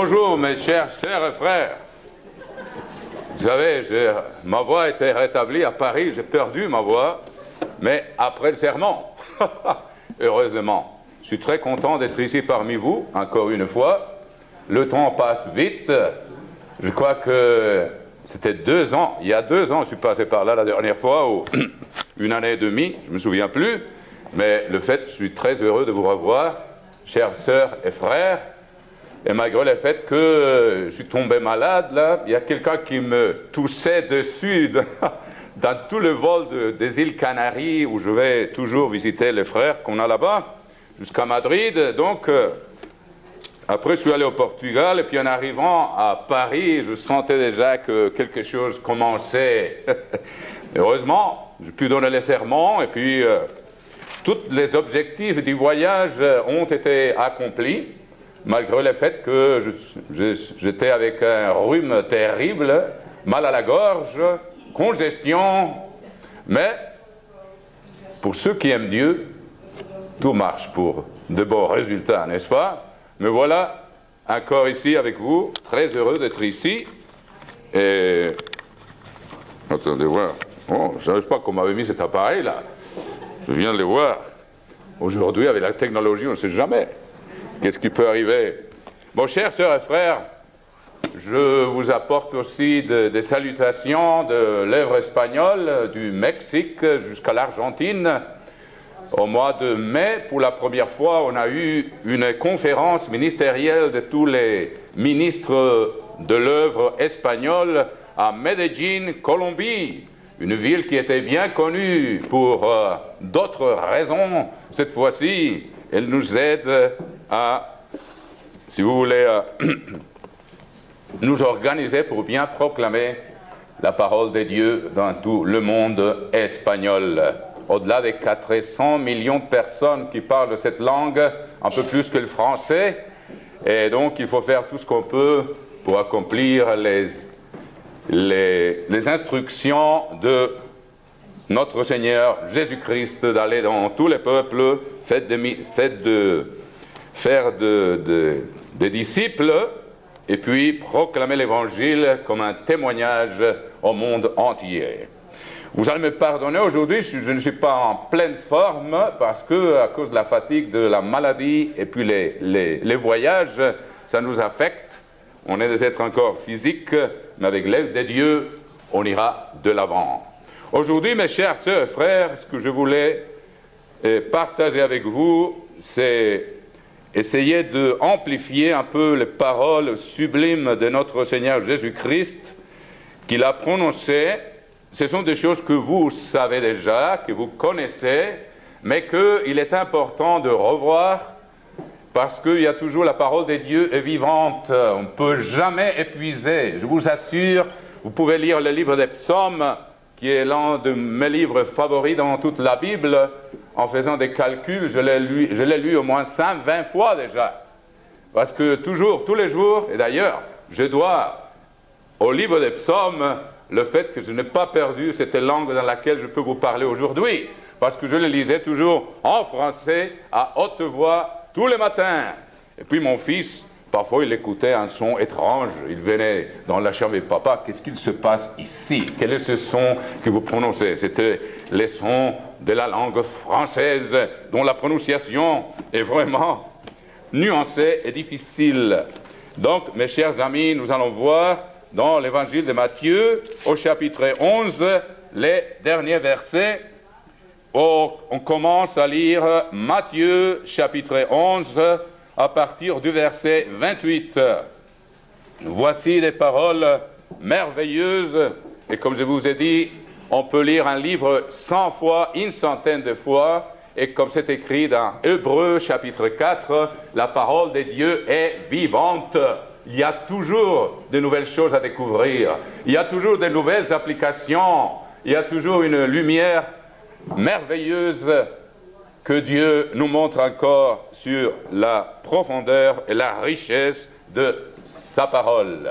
Bonjour mes chers sœurs et frères. Vous savez, ma voix a été rétablie à Paris, j'ai perdu ma voix, mais après le sermon, heureusement. Je suis très content d'être ici parmi vous, encore une fois. Le temps passe vite. Je crois que c'était 2 ans, il y a 2 ans, je suis passé par là la dernière fois, ou 1 année et demie, je ne me souviens plus. Mais le fait, je suis très heureux de vous revoir, chères sœurs et frères. Et malgré le fait que je suis tombé malade, là, il y a quelqu'un qui me toussait dessus dans tout le vol des îles Canaries, où je vais toujours visiter les frères qu'on a là-bas, jusqu'à Madrid. Donc, après, je suis allé au Portugal, et puis en arrivant à Paris, je sentais déjà que quelque chose commençait. Heureusement, j'ai pu donner les sermons, et puis tous les objectifs du voyage ont été accomplis. Malgré le fait que j'étais avec un rhume terrible, mal à la gorge, congestion, mais pour ceux qui aiment Dieu, tout marche pour de bons résultats, n'est-ce pas? Me voilà encore ici avec vous, très heureux d'être ici. Et attendez voir. Oh, je ne savais pas qu'on m'avait mis cet appareil-là. Je viens de le voir. Aujourd'hui, avec la technologie, on ne sait jamais. Qu'est-ce qui peut arriver? Bon, chers sœurs et frères, je vous apporte aussi des salutations de l'œuvre espagnole, du Mexique jusqu'à l'Argentine. Au mois de mai, pour la première fois, on a eu une conférence ministérielle de tous les ministres de l'œuvre espagnole à Medellín, Colombie, une ville qui était bien connue pour d'autres raisons. Cette fois-ci, elle nous aide à, si vous voulez, nous organiser pour bien proclamer la parole de Dieu dans tout le monde espagnol. Au-delà des 400 millions de personnes qui parlent cette langue, un peu plus que le français, et donc il faut faire tout ce qu'on peut pour accomplir les instructions de notre Seigneur Jésus-Christ, d'aller dans tous les peuples, faire des disciples, et puis proclamer l'Évangile comme un témoignage au monde entier. Vous allez me pardonner, aujourd'hui, je ne suis pas en pleine forme, parce que, à cause de la fatigue, de la maladie, et puis les voyages, ça nous affecte. On est des êtres encore physiques, mais avec l'aide de Dieu, on ira de l'avant. Aujourd'hui, mes chers sœurs et frères, ce que je voulais partager avec vous, c'est essayer d'amplifier un peu les paroles sublimes de notre Seigneur Jésus-Christ, qu'il a prononcées. Ce sont des choses que vous savez déjà, que vous connaissez, mais qu'il est important de revoir, parce qu'il y a toujours la parole de Dieu est vivante. On ne peut jamais épuiser. Je vous assure, vous pouvez lire le livre des Psaumes, qui est l'un de mes livres favoris dans toute la Bible. En faisant des calculs, je l'ai lu au moins 120 fois déjà. Parce que toujours, tous les jours, et d'ailleurs, je dois au livre des Psaumes le fait que je n'ai pas perdu cette langue dans laquelle je peux vous parler aujourd'hui. Parce que je le lisais toujours en français, à haute voix, tous les matins. Et puis mon fils, parfois il écoutait un son étrange. Il venait dans la chambre et papa, qu'est-ce qu'il se passe ici? Quel est ce son que vous prononcez? C'était les sons de la langue française, dont la prononciation est vraiment nuancée et difficile. Donc, mes chers amis, nous allons voir dans l'évangile de Matthieu, au chapitre 11, les derniers versets. On commence à lire Matthieu, chapitre 11, à partir du verset 28. Voici des paroles merveilleuses, et comme je vous ai dit, on peut lire un livre 100 fois, une centaine de fois, et comme c'est écrit dans Hébreux, chapitre 4, la parole de Dieu est vivante. Il y a toujours de nouvelles choses à découvrir. Il y a toujours de nouvelles applications. Il y a toujours une lumière merveilleuse que Dieu nous montre encore sur la profondeur et la richesse de sa parole.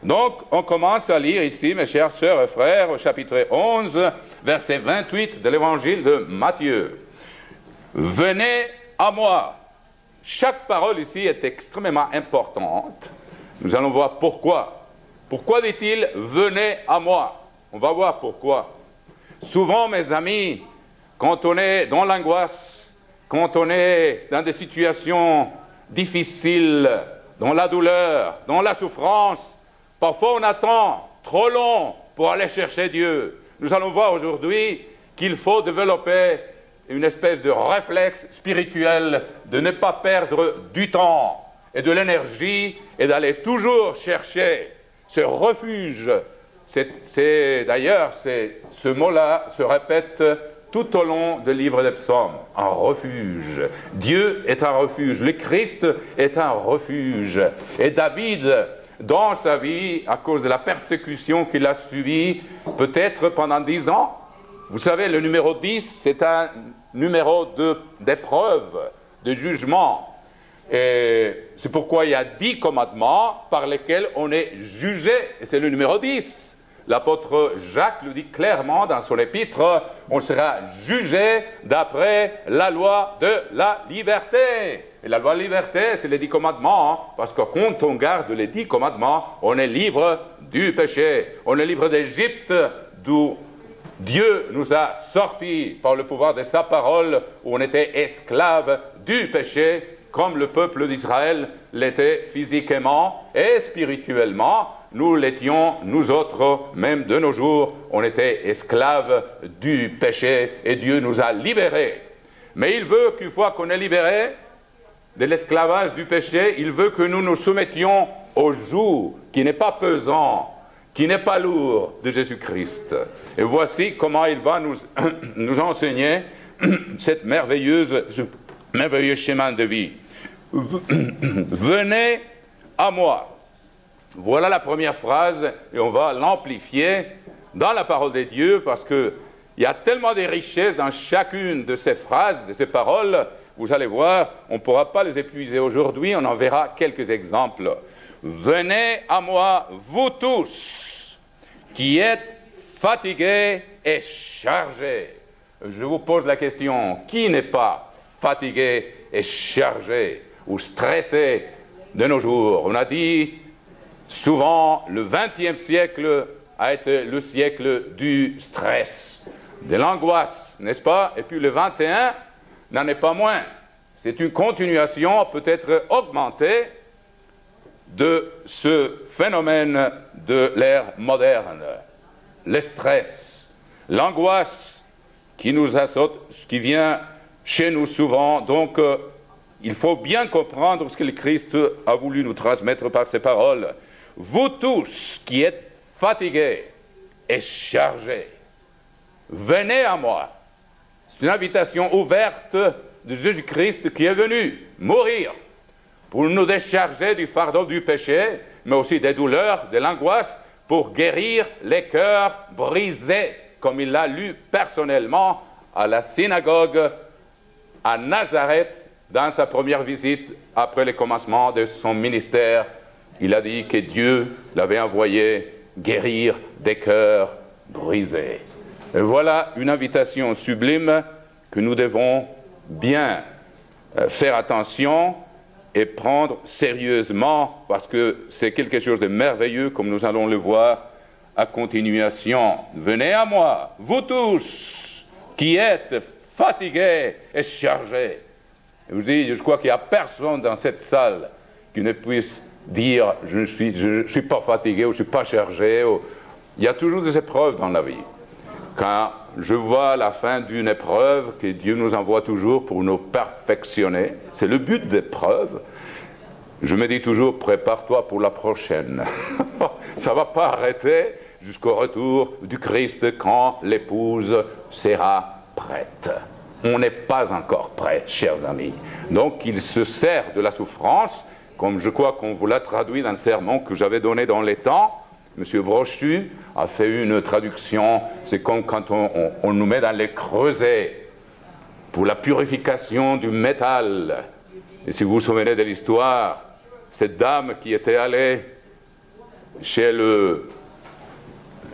Donc, on commence à lire ici, mes chères sœurs et frères, au chapitre 11, verset 28 de l'évangile de Matthieu. « Venez à moi ». Chaque parole ici est extrêmement importante. Nous allons voir pourquoi. Pourquoi dit-il « Venez à moi ». On va voir pourquoi. Souvent, mes amis, quand on est dans l'angoisse, quand on est dans des situations difficiles, dans la douleur, dans la souffrance, parfois on attend trop long pour aller chercher Dieu. Nous allons voir aujourd'hui qu'il faut développer une espèce de réflexe spirituel de ne pas perdre du temps et de l'énergie et d'aller toujours chercher ce refuge. D'ailleurs, ce mot-là se répète tout au long du livre des psaumes. Un refuge. Dieu est un refuge. Le Christ est un refuge. Et David, dans sa vie, à cause de la persécution qu'il a subie, peut-être pendant 10 ans, vous savez, le numéro 10, c'est un numéro d'épreuve, de jugement. Et c'est pourquoi il y a 10 commandements par lesquels on est jugé, et c'est le numéro 10. L'apôtre Jacques le dit clairement dans son épître, on sera jugé d'après la loi de la liberté. Et la loi de la liberté, c'est les 10 commandements, parce que quand on garde les 10 commandements, on est libre du péché. On est libre d'Égypte, d'où Dieu nous a sortis par le pouvoir de sa parole, où on était esclave du péché, comme le peuple d'Israël l'était physiquement et spirituellement. Nous l'étions, nous autres, même de nos jours, on était esclaves du péché et Dieu nous a libérés. Mais il veut qu'une fois qu'on est libéré de l'esclavage du péché, il veut que nous nous soumettions au joug qui n'est pas pesant, qui n'est pas lourd de Jésus-Christ. Et voici comment il va nous enseigner ce merveilleux chemin de vie. Venez à moi. Voilà la première phrase, et on va l'amplifier dans la parole de Dieu, parce qu'il y a tellement de richesses dans chacune de ces phrases, de ces paroles, vous allez voir, on ne pourra pas les épuiser aujourd'hui, on en verra quelques exemples. Venez à moi, vous tous, qui êtes fatigués et chargés. Je vous pose la question, qui n'est pas fatigué et chargé ou stressé de nos jours? On a dit souvent, le XXe siècle a été le siècle du stress, de l'angoisse, n'est-ce pas? Et puis le XXI n'en est pas moins. C'est une continuation, peut-être augmentée, de ce phénomène de l'ère moderne. Le stress, l'angoisse qui nous assaute, qui vient chez nous souvent. Donc, il faut bien comprendre ce que le Christ a voulu nous transmettre par ces paroles. Vous tous qui êtes fatigués et chargés, venez à moi. C'est une invitation ouverte de Jésus-Christ qui est venu mourir pour nous décharger du fardeau du péché, mais aussi des douleurs, de l'angoisse, pour guérir les cœurs brisés, comme il l'a lu personnellement à la synagogue à Nazareth, dans sa première visite après le commencement de son ministère. Il a dit que Dieu l'avait envoyé guérir des cœurs brisés. Et voilà une invitation sublime que nous devons bien faire attention et prendre sérieusement, parce que c'est quelque chose de merveilleux, comme nous allons le voir à continuation. Venez à moi, vous tous qui êtes fatigués et chargés. Je vous dis, je crois qu'il n'y a personne dans cette salle qui ne puisse dire je ne suis pas fatigué ou je ne suis pas chargé. Il y a toujours des épreuves dans la vie. Quand je vois la fin d'une épreuve que Dieu nous envoie toujours pour nous perfectionner, c'est le but de l'épreuve. Je me dis toujours, prépare-toi pour la prochaine. Ça ne va pas arrêter jusqu'au retour du Christ quand l'épouse sera prête. On n'est pas encore prêt, chers amis. Donc il se sert de la souffrance, comme je crois qu'on vous l'a traduit dans le sermon que j'avais donné dans les temps. M. Brochu a fait une traduction, c'est comme quand on nous met dans les creusets pour la purification du métal. Et si vous vous souvenez de l'histoire, cette dame qui était allée chez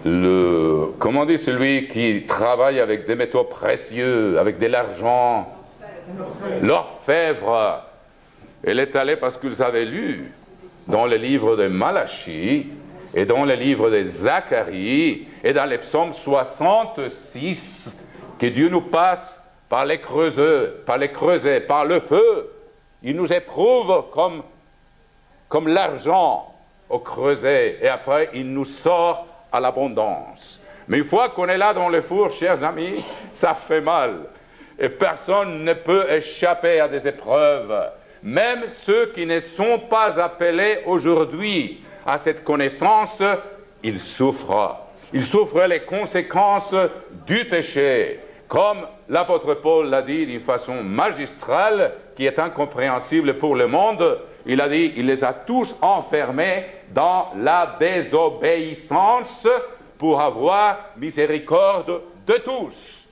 comment on dit, celui qui travaille avec des métaux précieux, avec de l'argent, l'orfèvre. Elle est allée parce qu'ils avaient lu dans le livre de Malachie, et dans le livre de Zacharie, et dans les psaumes 66, que Dieu nous passe par les creusets, par le feu. Il nous éprouve comme l'argent au creuset, et après il nous sort à l'abondance. Mais une fois qu'on est là dans le four, chers amis, ça fait mal. Et personne ne peut échapper à des épreuves. Même ceux qui ne sont pas appelés aujourd'hui à cette connaissance, ils souffrent. Ils souffrent les conséquences du péché. Comme l'apôtre Paul l'a dit d'une façon magistrale, qui est incompréhensible pour le monde, il a dit, il les a tous enfermés dans la désobéissance pour avoir miséricorde de tous.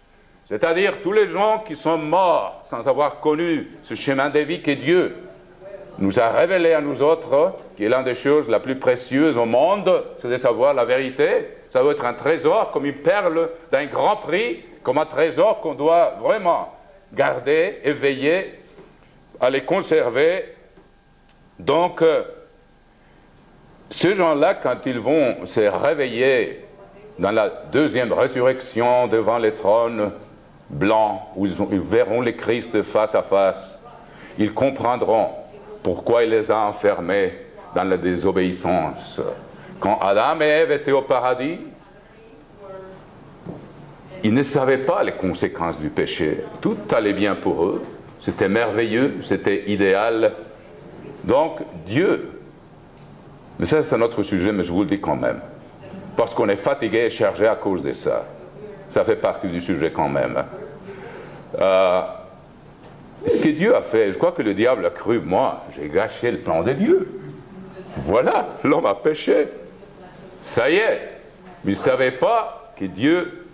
C'est-à-dire tous les gens qui sont morts sans avoir connu ce chemin de vie que Dieu nous a révélé à nous autres, qui est l'une des choses la plus précieuses au monde, c'est de savoir la vérité. Ça doit être un trésor comme une perle d'un grand prix, comme un trésor qu'on doit vraiment garder et veiller à les conserver. Donc, ces gens-là, quand ils vont se réveiller dans la deuxième résurrection devant les trônes blancs, où ils verront le Christ face à face, ils comprendront pourquoi il les a enfermés dans la désobéissance. Quand Adam et Ève étaient au paradis, ils ne savaient pas les conséquences du péché. Tout allait bien pour eux. C'était merveilleux, c'était idéal. Donc, Dieu, mais ça c'est un autre sujet, mais je vous le dis quand même, parce qu'on est fatigué et chargé à cause de ça. Ça fait partie du sujet quand même. Ce que Dieu a fait, je crois que le diable a cru, moi, j'ai gâché le plan de Dieu. Voilà, l'homme a péché. Ça y est. Mais il ne savait pas que Dieu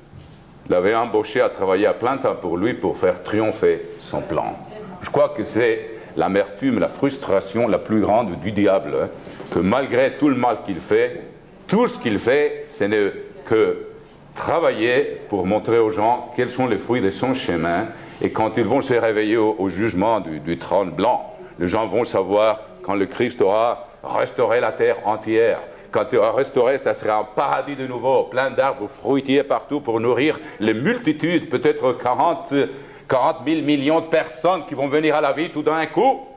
l'avait embauché à travailler à plein temps pour lui pour faire triompher son plan. Je crois que c'est l'amertume, la frustration la plus grande du diable, hein, que malgré tout le mal qu'il fait, tout ce qu'il fait, ce n'est que travailler pour montrer aux gens quels sont les fruits de son chemin. Et quand ils vont se réveiller au jugement du trône blanc, les gens vont savoir quand le Christ aura restauré la terre entière. Quand il aura restauré, ça sera un paradis de nouveau, plein d'arbres fruitiers partout pour nourrir les multitudes, peut-être 40 000 millions de personnes qui vont venir à la vie tout d'un coup.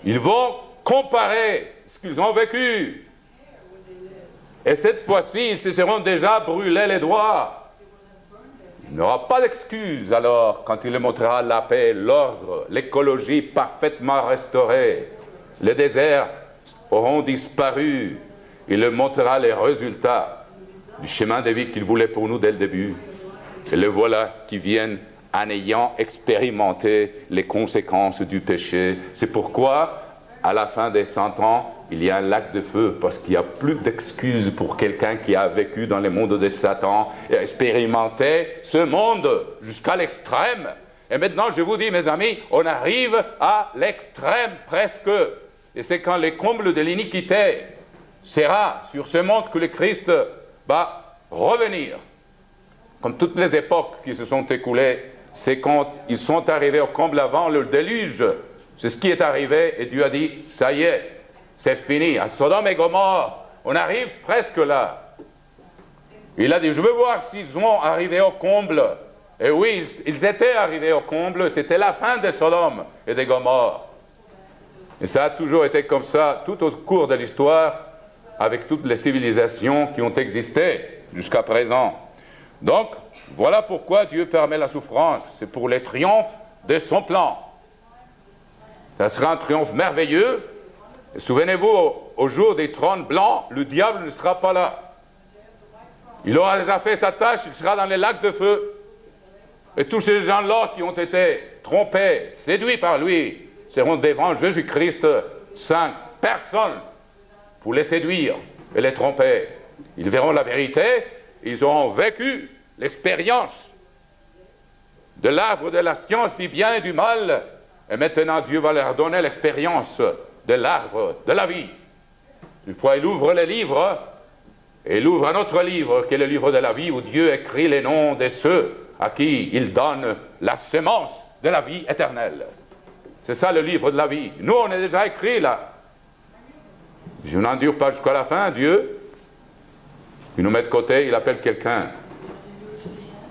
Ils vont comparer ce qu'ils ont vécu. Et cette fois-ci, ils se seront déjà brûlés les doigts. Il n'aura pas d'excuse alors quand il leur montrera la paix, l'ordre, l'écologie parfaitement restaurée. Les déserts auront disparu. Il leur montrera les résultats du chemin de vie qu'il voulait pour nous dès le début. Et le voilà qui viennent en ayant expérimenté les conséquences du péché. C'est pourquoi, à la fin des 100 ans, il y a un lac de feu, parce qu'il n'y a plus d'excuses pour quelqu'un qui a vécu dans le monde de Satan et a expérimenté ce monde jusqu'à l'extrême. Et maintenant, je vous dis, mes amis, on arrive à l'extrême presque. Et c'est quand les combles de l'iniquité sera sur ce monde que le Christ va revenir. Comme toutes les époques qui se sont écoulées, c'est quand ils sont arrivés au comble avant le déluge. C'est ce qui est arrivé et Dieu a dit, ça y est, c'est fini. À Sodome et Gomorrhe, on arrive presque là. Il a dit, je veux voir s'ils vont arriver au comble. Et oui, ils étaient arrivés au comble, c'était la fin de Sodome et de Gomorrhe. Et ça a toujours été comme ça, tout au cours de l'histoire, avec toutes les civilisations qui ont existé jusqu'à présent. Donc, voilà pourquoi Dieu permet la souffrance. C'est pour les triomphes de son plan. Ça sera un triomphe merveilleux. Souvenez-vous, au jour des trônes blancs, le diable ne sera pas là. Il aura déjà fait sa tâche, il sera dans les lacs de feu. Et tous ces gens-là qui ont été trompés, séduits par lui, seront devant Jésus-Christ, 5 personnes, pour les séduire et les tromper. Ils verront la vérité, ils auront vécu l'expérience de l'arbre de la science du bien et du mal, et maintenant Dieu va leur donner l'expérience de l'arbre de la vie. Une fois il ouvre les livres, et il ouvre un autre livre, qui est le livre de la vie, où Dieu écrit les noms de ceux à qui il donne la semence de la vie éternelle. C'est ça le livre de la vie. Nous, on est déjà écrit là. Je n'endure pas jusqu'à la fin, Dieu. Il nous met de côté, il appelle quelqu'un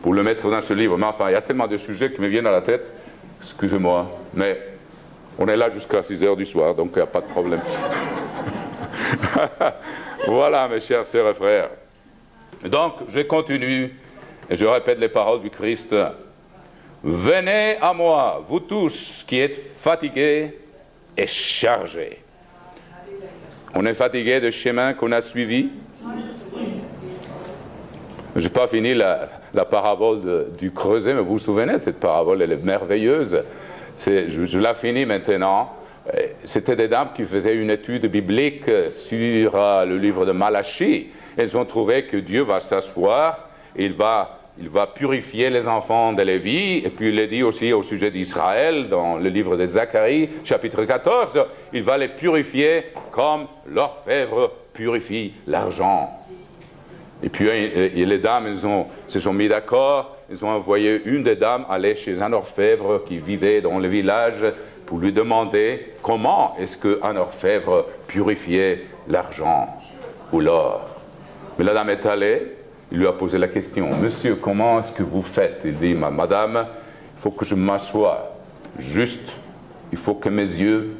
pour le mettre dans ce livre. Mais enfin, il y a tellement de sujets qui me viennent à la tête, excusez-moi, mais on est là jusqu'à 6 heures du soir, donc il n'y a pas de problème. Voilà, mes chers sœurs et frères. Donc, je continue et je répète les paroles du Christ. Venez à moi, vous tous qui êtes fatigués et chargés. On est fatigué du chemin qu'on a suivi. Je n'ai pas fini la parabole du creuset, mais vous vous souvenez, cette parabole, elle est merveilleuse. Je la finis maintenant. C'était des dames qui faisaient une étude biblique sur le livre de Malachie. Elles ont trouvé que Dieu va s'asseoir, il va purifier les enfants de Lévi, et puis il est dit aussi au sujet d'Israël, dans le livre de Zacharie, chapitre 14, il va les purifier comme l'orfèvre purifie l'argent. Et puis les dames, elles se sont mis d'accord, ils ont envoyé une des dames aller chez un orfèvre qui vivait dans le village pour lui demander comment est-ce qu'un orfèvre purifiait l'argent ou l'or. Mais la dame est allée, il lui a posé la question, « Monsieur, comment est-ce que vous faites ?» Il dit, « Madame, il faut que je m'assoie juste, il faut que mes yeux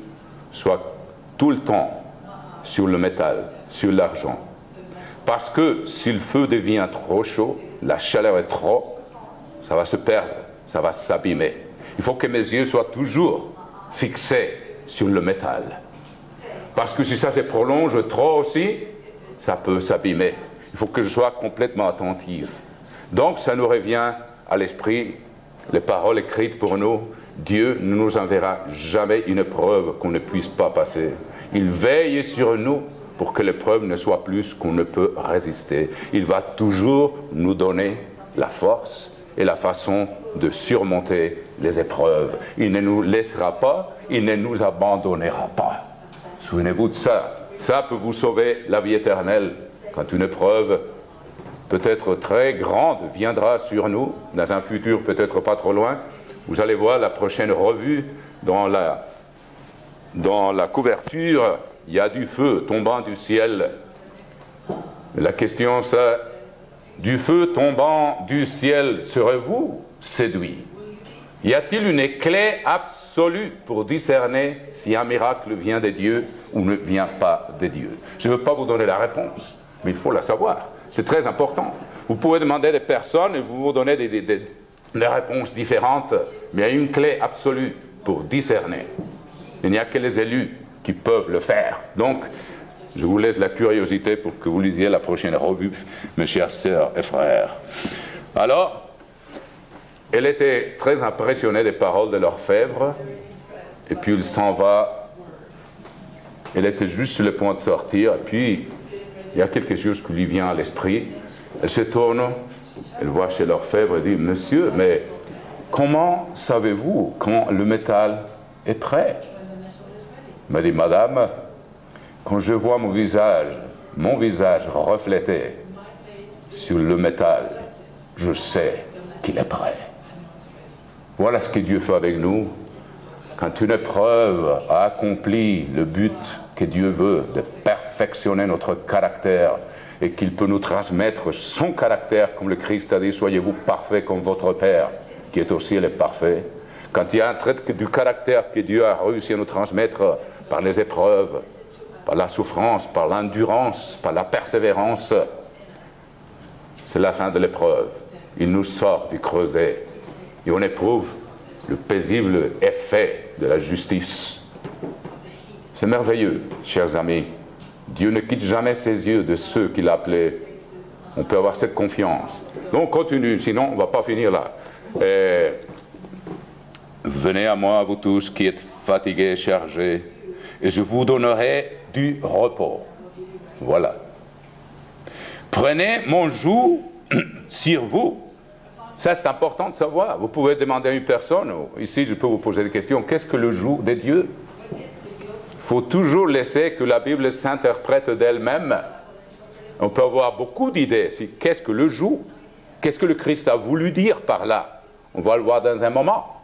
soient tout le temps sur le métal, sur l'argent. Parce que si le feu devient trop chaud, la chaleur est trop, ça va se perdre, ça va s'abîmer. Il faut que mes yeux soient toujours fixés sur le métal. Parce que si ça se prolonge trop aussi, ça peut s'abîmer. Il faut que je sois complètement attentif. Donc ça nous revient à l'esprit, les paroles écrites pour nous. Dieu ne nous enverra jamais une épreuve qu'on ne puisse pas passer. Il veille sur nous pour que l'épreuve ne soit plus qu'on ne peut résister. Il va toujours nous donner la force et la façon de surmonter les épreuves. Il ne nous laissera pas, il ne nous abandonnera pas. Souvenez-vous de ça. Ça peut vous sauver la vie éternelle. Quand une épreuve peut-être très grande viendra sur nous, dans un futur peut-être pas trop loin, vous allez voir la prochaine revue, dans la couverture, il y a du feu tombant du ciel. La question c'est, du feu tombant du ciel, serez-vous séduit? Y a-t-il une clé absolue pour discerner si un miracle vient de Dieu ou ne vient pas de Dieu? Je ne veux pas vous donner la réponse, mais il faut la savoir. C'est très important. Vous pouvez demander des personnes et vous donner des réponses différentes, mais il y a une clé absolue pour discerner. Il n'y a que les élus qui peuvent le faire. Donc, je vous laisse la curiosité pour que vous lisiez la prochaine revue, mes chères sœurs et frères. Alors, elle était très impressionnée des paroles de l'orfèvre, et puis il s'en va. Elle était juste sur le point de sortir, et puis il y a quelque chose qui lui vient à l'esprit. Elle se tourne, elle voit chez l'orfèvre et dit, « Monsieur, mais comment savez-vous quand le métal est prêt ?» Il m'a dit, « Madame, quand je vois mon visage reflété sur le métal, je sais qu'il est prêt. » Voilà ce que Dieu fait avec nous. Quand une épreuve a accompli le but que Dieu veut, de perfectionner notre caractère, et qu'il peut nous transmettre son caractère, comme le Christ a dit, soyez-vous parfaits comme votre Père, qui est au ciel est parfait. Quand il y a un trait du caractère que Dieu a réussi à nous transmettre par les épreuves, par la souffrance, par l'endurance, par la persévérance, c'est la fin de l'épreuve. Il nous sort du creuset et on éprouve le paisible effet de la justice. C'est merveilleux, chers amis. Dieu ne quitte jamais ses yeux de ceux qu'il a appelés. On peut avoir cette confiance. Donc continue, sinon on ne va pas finir là. Venez à moi, vous tous qui êtes fatigués et chargés, et je vous donnerai du repos. Voilà. Prenez mon joug sur vous. Ça, c'est important de savoir. Vous pouvez demander à une personne, ici je peux vous poser des questions, qu'est-ce que le joug de Dieu? Il faut toujours laisser que la Bible s'interprète d'elle-même. On peut avoir beaucoup d'idées. Qu'est-ce que le joug? Qu'est-ce que le Christ a voulu dire par là? On va le voir dans un moment.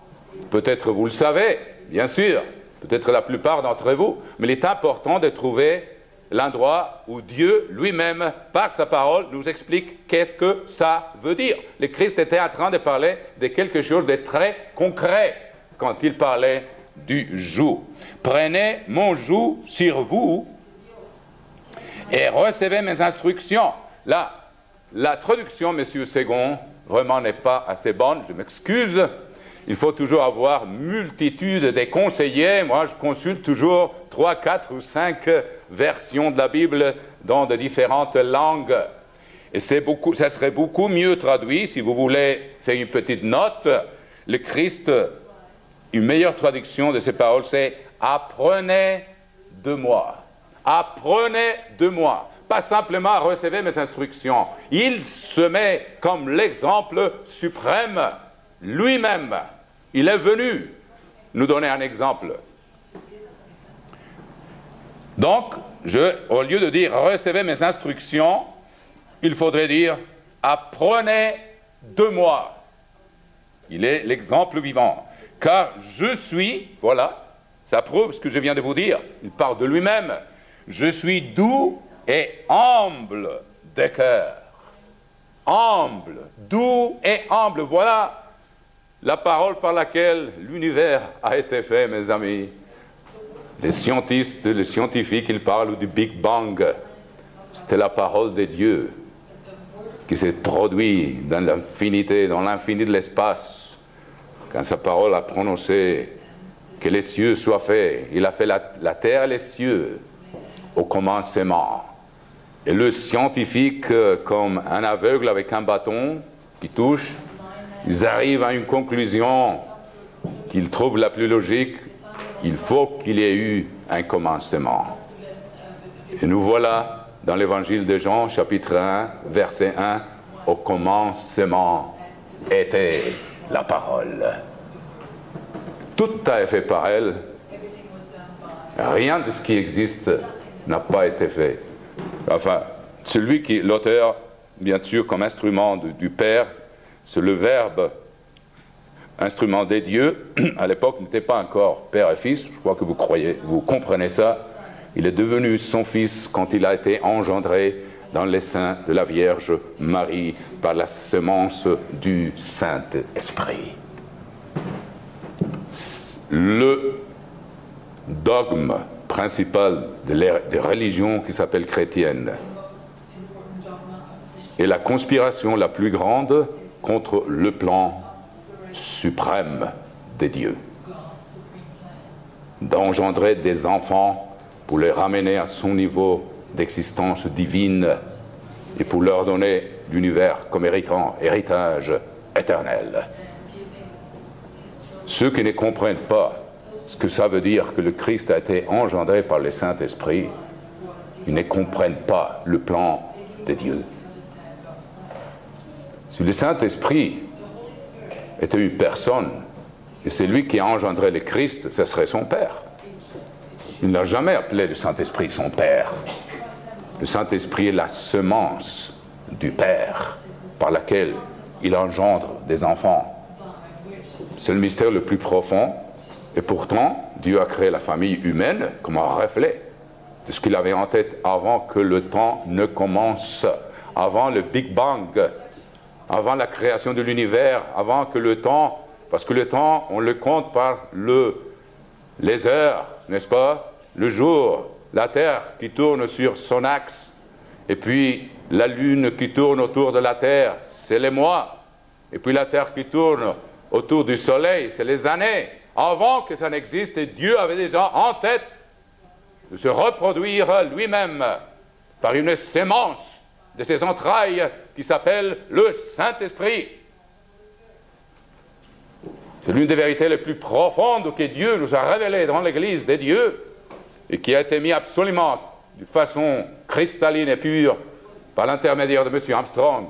Peut-être vous le savez, bien sûr. Peut-être la plupart d'entre vous. Mais il est important de trouver l'endroit où Dieu lui-même, par sa parole, nous explique qu'est-ce que ça veut dire. Le Christ était en train de parler de quelque chose de très concret quand il parlait du joug. Prenez mon joug sur vous et recevez mes instructions. Là, la traduction, Monsieur Ségon, vraiment n'est pas assez bonne, je m'excuse. Il faut toujours avoir multitude de conseillers. Moi, je consulte toujours 3, 4 ou 5 versions de la Bible dans de différentes langues. Et ça serait beaucoup mieux traduit, si vous voulez faire une petite note. Le Christ, une meilleure traduction de ces paroles, c'est « Apprenez de moi ». Apprenez de moi. Pas simplement recevez mes instructions. Il se met comme l'exemple suprême lui-même. Il est venu nous donner un exemple. Donc, au lieu de dire recevez mes instructions, il faudrait dire apprenez de moi. Il est l'exemple vivant. Car je suis, voilà, ça prouve ce que je viens de vous dire. Il parle de lui-même. Je suis doux et humble de cœur. Humble, doux et humble, voilà la parole par laquelle l'univers a été fait, mes amis. Les scientistes, les scientifiques, ils parlent du Big Bang. C'était la parole de Dieu qui s'est produite dans l'infinité, dans l'infini de l'espace. Quand sa parole a prononcé que les cieux soient faits, il a fait la terre et les cieux au commencement. Et le scientifique, comme un aveugle avec un bâton qui touche, ils arrivent à une conclusion qu'ils trouvent la plus logique. Il faut qu'il y ait eu un commencement. Et nous voilà dans l'évangile de Jean, chapitre 1, verset 1. Au commencement était la parole. Tout a été fait par elle. Rien de ce qui existe n'a pas été fait. Enfin, celui qui, l'auteur, bien sûr, comme instrument du Père, c'est le Verbe, instrument des dieux. À l'époque, n'était pas encore Père et Fils. Je crois que vous comprenez ça. Il est devenu son Fils quand il a été engendré dans les seins de la Vierge Marie par la semence du Saint-Esprit. Le dogme principal de religion qui s'appelle chrétienne est la conspiration la plus grande contre le plan suprême des dieux, d'engendrer des enfants pour les ramener à son niveau d'existence divine et pour leur donner l'univers comme héritage éternel. Ceux qui ne comprennent pas ce que ça veut dire que le Christ a été engendré par le Saint-Esprit, ils ne comprennent pas le plan de Dieu. Si le Saint-Esprit était une personne, et c'est lui qui a engendré le Christ, ce serait son Père. Il n'a jamais appelé le Saint-Esprit son Père. Le Saint-Esprit est la semence du Père par laquelle il engendre des enfants. C'est le mystère le plus profond, et pourtant, Dieu a créé la famille humaine comme un reflet de ce qu'il avait en tête avant que le temps ne commence, avant le Big Bang, avant la création de l'univers, avant que le temps, parce que le temps, on le compte par les heures, n'est-ce pas? Le jour, la Terre qui tourne sur son axe, et puis la Lune qui tourne autour de la Terre, c'est les mois, et puis la Terre qui tourne autour du Soleil, c'est les années. Avant que ça n'existe, Dieu avait déjà en tête de se reproduire lui-même par une sémence de ses entrailles qui s'appelle le Saint-Esprit. C'est l'une des vérités les plus profondes que Dieu nous a révélées dans l'Église des dieux et qui a été mis absolument de façon cristalline et pure par l'intermédiaire de M. Armstrong.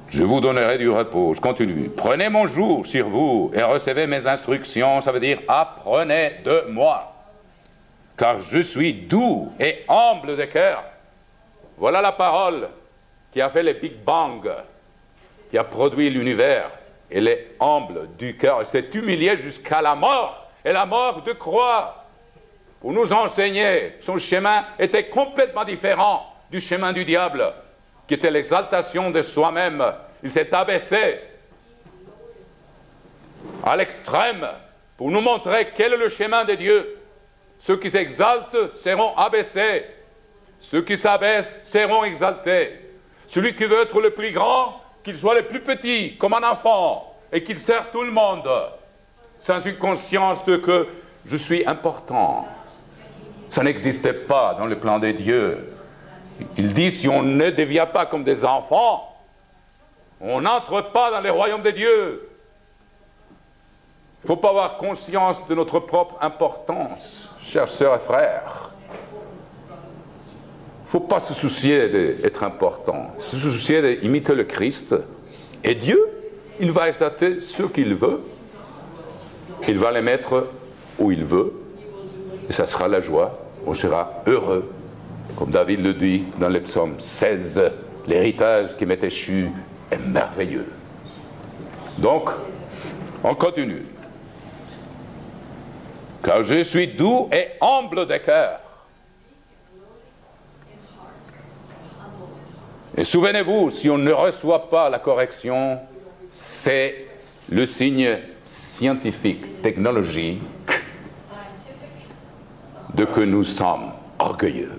Je vous donnerai du repos. Je continue. Prenez mon joug sur vous et recevez mes instructions. Ça veut dire apprenez de moi. Car je suis doux et humble de cœur. Voilà la parole qui a fait le Big Bang, qui a produit l'univers. Elle est humble du cœur. Elle s'est humiliée jusqu'à la mort. Et la mort de croix. pour nous enseigner. Son chemin était complètement différent du chemin du diable, qui était l'exaltation de soi-même. Il s'est abaissé à l'extrême pour nous montrer quel est le chemin de Dieu. Ceux qui s'exaltent seront abaissés. Ceux qui s'abaissent seront exaltés. Celui qui veut être le plus grand, qu'il soit le plus petit, comme un enfant, et qu'il sert tout le monde, sans une conscience de que je suis important. Ça n'existait pas dans le plan de Dieu. Il dit, si on ne devient pas comme des enfants, on n'entre pas dans le royaume de Dieu. Il ne faut pas avoir conscience de notre propre importance, chers sœurs et frères. Il ne faut pas se soucier d'être important, se soucier d'imiter le Christ. Et Dieu, il va exalter ceux qu'il veut. Il va les mettre où il veut. Et ça sera la joie. On sera heureux. Comme David le dit dans le psaume 16, l'héritage qui m'est échu est merveilleux. Donc, on continue. Car je suis doux et humble de cœur. Et souvenez-vous, si on ne reçoit pas la correction, c'est le signe scientifique, technologique, de que nous sommes orgueilleux.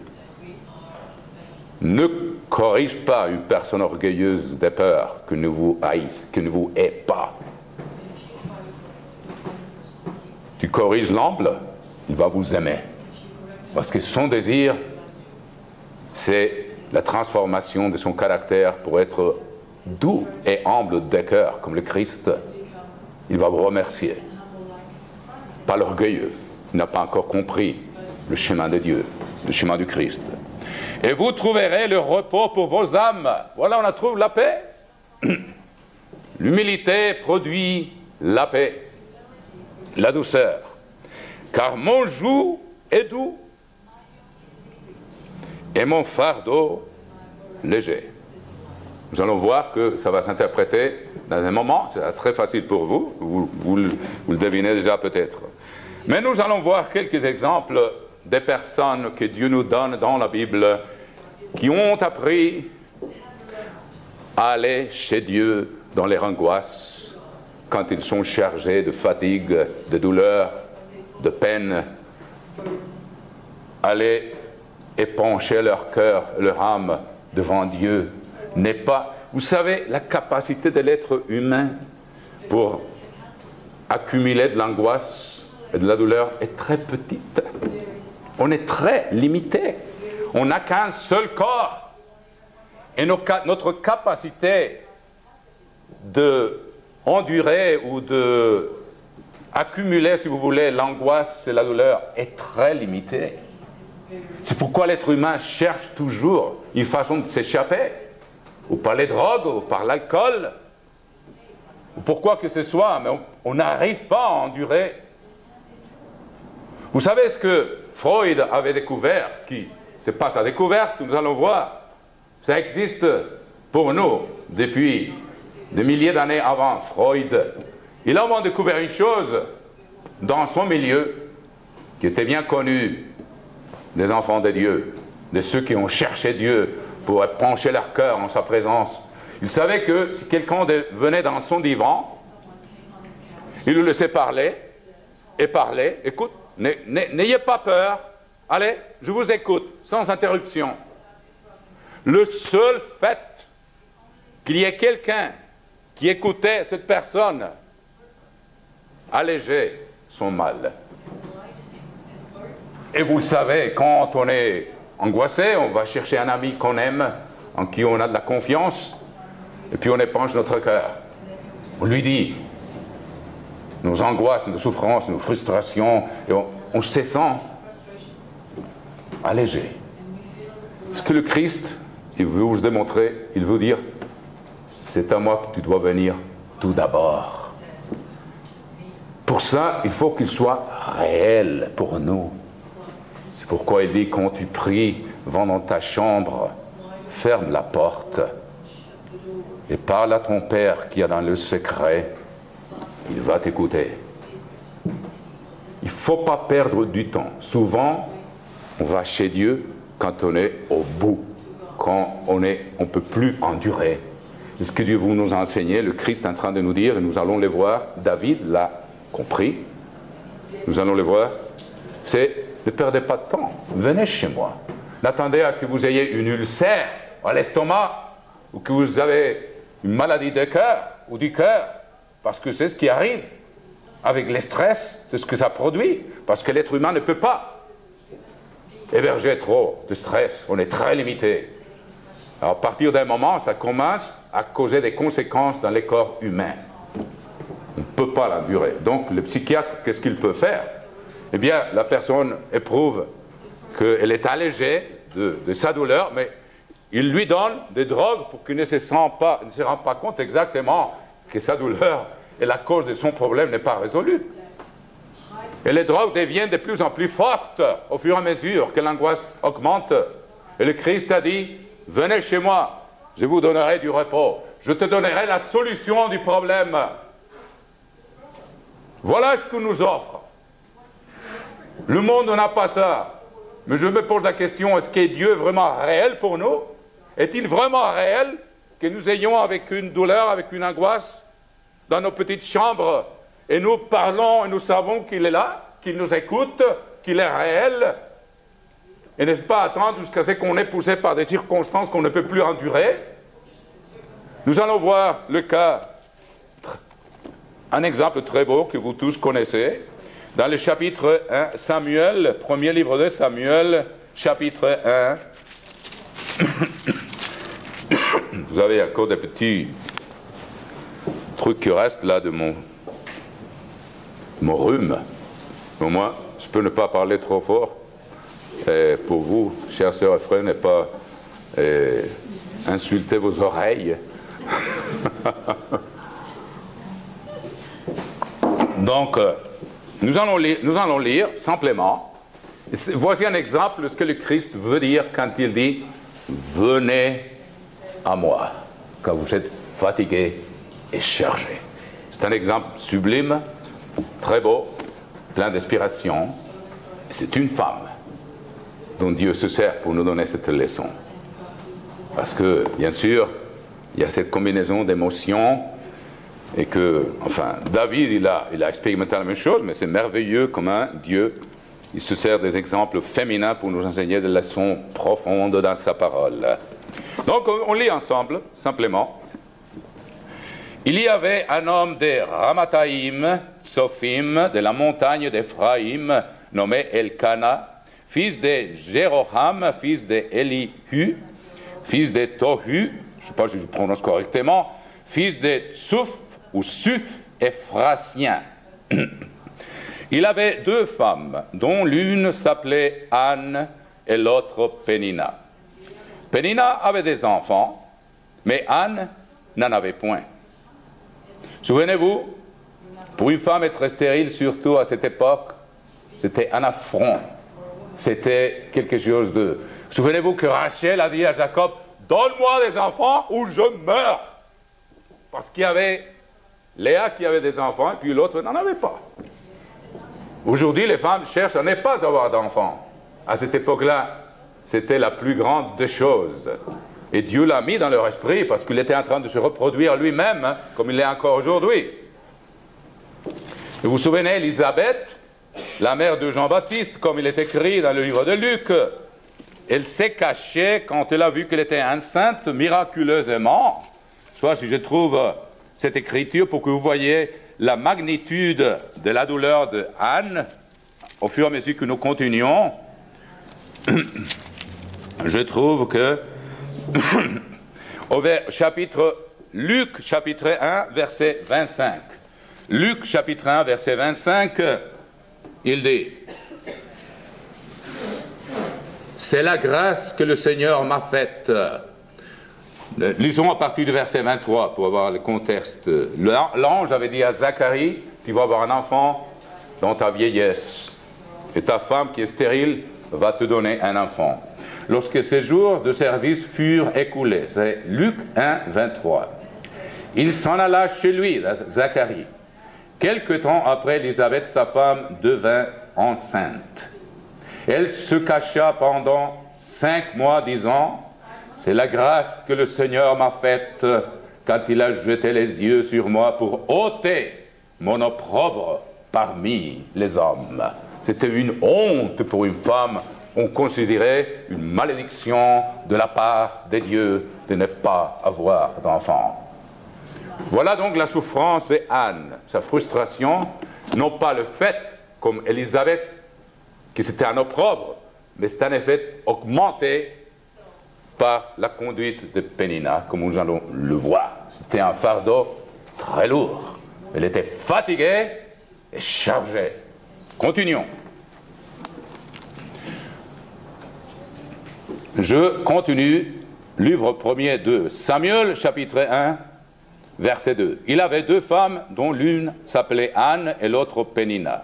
Ne corrige pas une personne orgueilleuse de peur que ne vous haïsse, que ne vous hait pas. Tu corriges l'humble, il va vous aimer. Parce que son désir, c'est la transformation de son caractère pour être doux et humble de cœur, comme le Christ. Il va vous remercier. Pas l'orgueilleux, il n'a pas encore compris le chemin de Dieu, le chemin du Christ. Et vous trouverez le repos pour vos âmes. Voilà, on trouve la paix. L'humilité produit la paix, la douceur. Car mon joug est doux et mon fardeau léger. Nous allons voir que ça va s'interpréter dans un moment. C'est très facile pour vous. Vous le devinez déjà peut-être. Mais nous allons voir quelques exemples des personnes que Dieu nous donne dans la Bible qui ont appris à aller chez Dieu dans les angoisses quand ils sont chargés de fatigue, de douleur, de peine, aller épancher leur cœur, leur âme devant Dieu n'est pas... Vous savez, la capacité de l'être humain pour accumuler de l'angoisse et de la douleur est très petite. On est très limité. On n'a qu'un seul corps. Et notre capacité d'endurer ou d'accumuler, si vous voulez, l'angoisse et la douleur est très limitée. C'est pourquoi l'être humain cherche toujours une façon de s'échapper, ou par les drogues, ou par l'alcool, ou pourquoi que ce soit, mais on n'arrive pas à endurer. Vous savez ce que Freud avait découvert, ce n'est pas sa découverte, nous allons voir, ça existe pour nous depuis des milliers d'années avant Freud. Il a au moins découvert une chose dans son milieu qui était bien connu des enfants de Dieu, de ceux qui ont cherché Dieu pour pencher leur cœur en sa présence. Il savait que si quelqu'un venait dans son divan, il le laissait parler, et parler, écoute, n'ayez pas peur, allez, je vous écoute, sans interruption. Le seul fait qu'il y ait quelqu'un qui écoutait cette personne allégeait son mal. Et vous le savez, quand on est angoissé, on va chercher un ami qu'on aime, en qui on a de la confiance, et puis on épanche notre cœur. On lui dit nos angoisses, nos souffrances, nos frustrations, et on se sent allégé. Ce que le Christ, il veut vous démontrer, il veut dire, c'est à moi que tu dois venir tout d'abord. Pour ça, il faut qu'il soit réel pour nous. C'est pourquoi il dit, quand tu pries, va dans ta chambre, ferme la porte et parle à ton Père qui est dans le secret, il va t'écouter. Il faut pas perdre du temps. Souvent, on va chez Dieu quand on est au bout, quand on ne peut plus endurer. C'est ce que Dieu vous nous a enseigné, le Christ est en train de nous dire, et nous allons le voir, David l'a compris, nous allons le voir, c'est ne perdez pas de temps, venez chez moi. N'attendez à que vous ayez une ulcère à l'estomac, ou que vous avez une maladie de cœur, ou du cœur, parce que c'est ce qui arrive. Avec les stress, c'est ce que ça produit, parce que l'être humain ne peut pas héberger trop de stress, on est très limité. Alors, à partir d'un moment, ça commence à causer des conséquences dans les corps humains. On ne peut pas l'endurer. Donc, le psychiatre, qu'est-ce qu'il peut faire? Eh bien, la personne éprouve qu'elle est allégée de sa douleur, mais il lui donne des drogues pour qu'il ne se rende pas compte exactement que sa douleur et la cause de son problème n'est pas résolue. Et les drogues deviennent de plus en plus fortes au fur et à mesure que l'angoisse augmente. Et le Christ a dit, venez chez moi, je vous donnerai du repos. Je te donnerai la solution du problème. Voilà ce qu'on nous offre. Le monde n'a pas ça. Mais je me pose la question, est-ce que Dieu est vraiment réel pour nous? Est-il vraiment réel que nous ayons avec une douleur, avec une angoisse, dans nos petites chambres, et nous parlons et nous savons qu'il est là, qu'il nous écoute, qu'il est réel, et ne pas attendre jusqu'à ce qu'on est poussé par des circonstances qu'on ne peut plus endurer? Nous allons voir le cas, un exemple très beau que vous tous connaissez, dans le chapitre 1, Samuel, premier livre de Samuel, chapitre 1. Vous avez encore des petits trucs qui restent là de mon rhume. Au moins, je peux ne pas parler trop fort. Et pour vous, chers sœurs et frères, ne pas insulter vos oreilles. Donc, nous allons lire simplement. Voici un exemple de ce que le Christ veut dire quand il dit « Venez à moi, quand vous êtes fatigués et chargés ». C'est un exemple sublime, très beau, plein d'inspiration. C'est une femme dont Dieu se sert pour nous donner cette leçon. Parce que, bien sûr, il y a cette combinaison d'émotions et que, enfin, David, il a expérimenté la même chose, mais c'est merveilleux comment Dieu, il se sert des exemples féminins pour nous enseigner des leçons profondes dans sa parole. Donc, on lit ensemble, simplement. Il y avait un homme de Ramathaïm, Sophim, de la montagne d'Éphraïm, nommé Elkana, fils de Jéroham, fils de Elihu, fils de Tohu, je ne sais pas si je prononce correctement, fils de Tsuf ou Suf Ephrasien. Il avait deux femmes, dont l'une s'appelait Anne et l'autre Pénina. Pénina avait des enfants, mais Anne n'en avait point. Souvenez-vous, pour une femme être stérile, surtout à cette époque, c'était un affront. C'était quelque chose de... Souvenez-vous que Rachel a dit à Jacob, « Donne-moi des enfants ou je meurs !» Parce qu'il y avait Léa qui avait des enfants et puis l'autre n'en avait pas. Aujourd'hui, les femmes cherchent à ne pas avoir d'enfants. À cette époque-là, c'était la plus grande des choses. Et Dieu l'a mis dans leur esprit parce qu'il était en train de se reproduire lui-même, hein, comme il l'est encore aujourd'hui. Vous vous souvenez, Élisabeth, la mère de Jean-Baptiste, comme il est écrit dans le livre de Luc, elle s'est cachée quand elle a vu qu'elle était enceinte miraculeusement. Soit si je trouve cette écriture pour que vous voyez la magnitude de la douleur de Anne, au fur et à mesure que nous continuons, je trouve que Luc chapitre 1, verset 25. Luc chapitre 1, verset 25, il dit « C'est la grâce que le Seigneur m'a faite. » Lisons à partir du verset 23 pour avoir le contexte. L'ange avait dit à Zacharie, tu vas avoir un enfant dans ta vieillesse, et ta femme qui est stérile va te donner un enfant. Lorsque ces jours de service furent écoulés, c'est Luc 1, 23, il s'en alla chez lui, Zacharie. Quelque temps après, Élisabeth, sa femme, devint enceinte. Elle se cacha pendant 5 mois, disant, « C'est la grâce que le Seigneur m'a faite quand il a jeté les yeux sur moi pour ôter mon opprobre parmi les hommes. » C'était une honte pour une femme. On considérait une malédiction de la part des dieux de ne pas avoir d'enfant. Voilà donc la souffrance de Anne, sa frustration, non pas le fait, comme Élisabeth, que c'était un opprobre, mais c'est en effet augmenté par la conduite de Pénina, comme nous allons le voir. C'était un fardeau très lourd. Elle était fatiguée et chargée. Continuons. Je continue, livre premier de Samuel, chapitre 1, verset 2. Il avait 2 femmes, dont l'une s'appelait Anne et l'autre Pénina.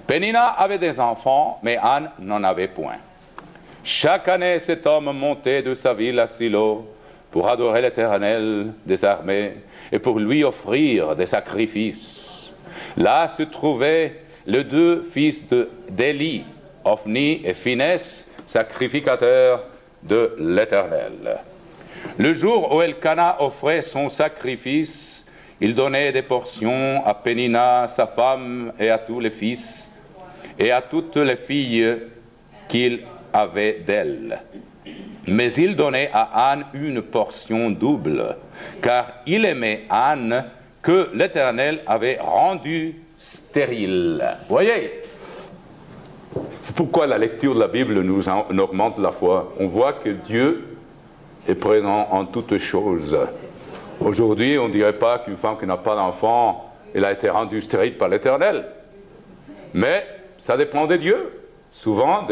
Pénina avait des enfants, mais Anne n'en avait point. Chaque année, cet homme montait de sa ville à Silo pour adorer l'Éternel des armées et pour lui offrir des sacrifices. Là se trouvaient les 2 fils d'Éli, Ophni et Phinès, sacrificateurs de l'Éternel. Le jour où Elkana offrait son sacrifice, il donnait des portions à Pénina, sa femme, et à tous les fils, et à toutes les filles qu'il avait d'elle. Mais il donnait à Anne une portion double, car il aimait Anne que l'Éternel avait rendue stérile. Voyez, c'est pourquoi la lecture de la Bible nous augmente la foi. On voit que Dieu est présent en toutes choses. Aujourd'hui, on ne dirait pas qu'une femme qui n'a pas d'enfant, elle a été rendue stérile par l'Éternel. Mais ça dépend de Dieu. Souvent,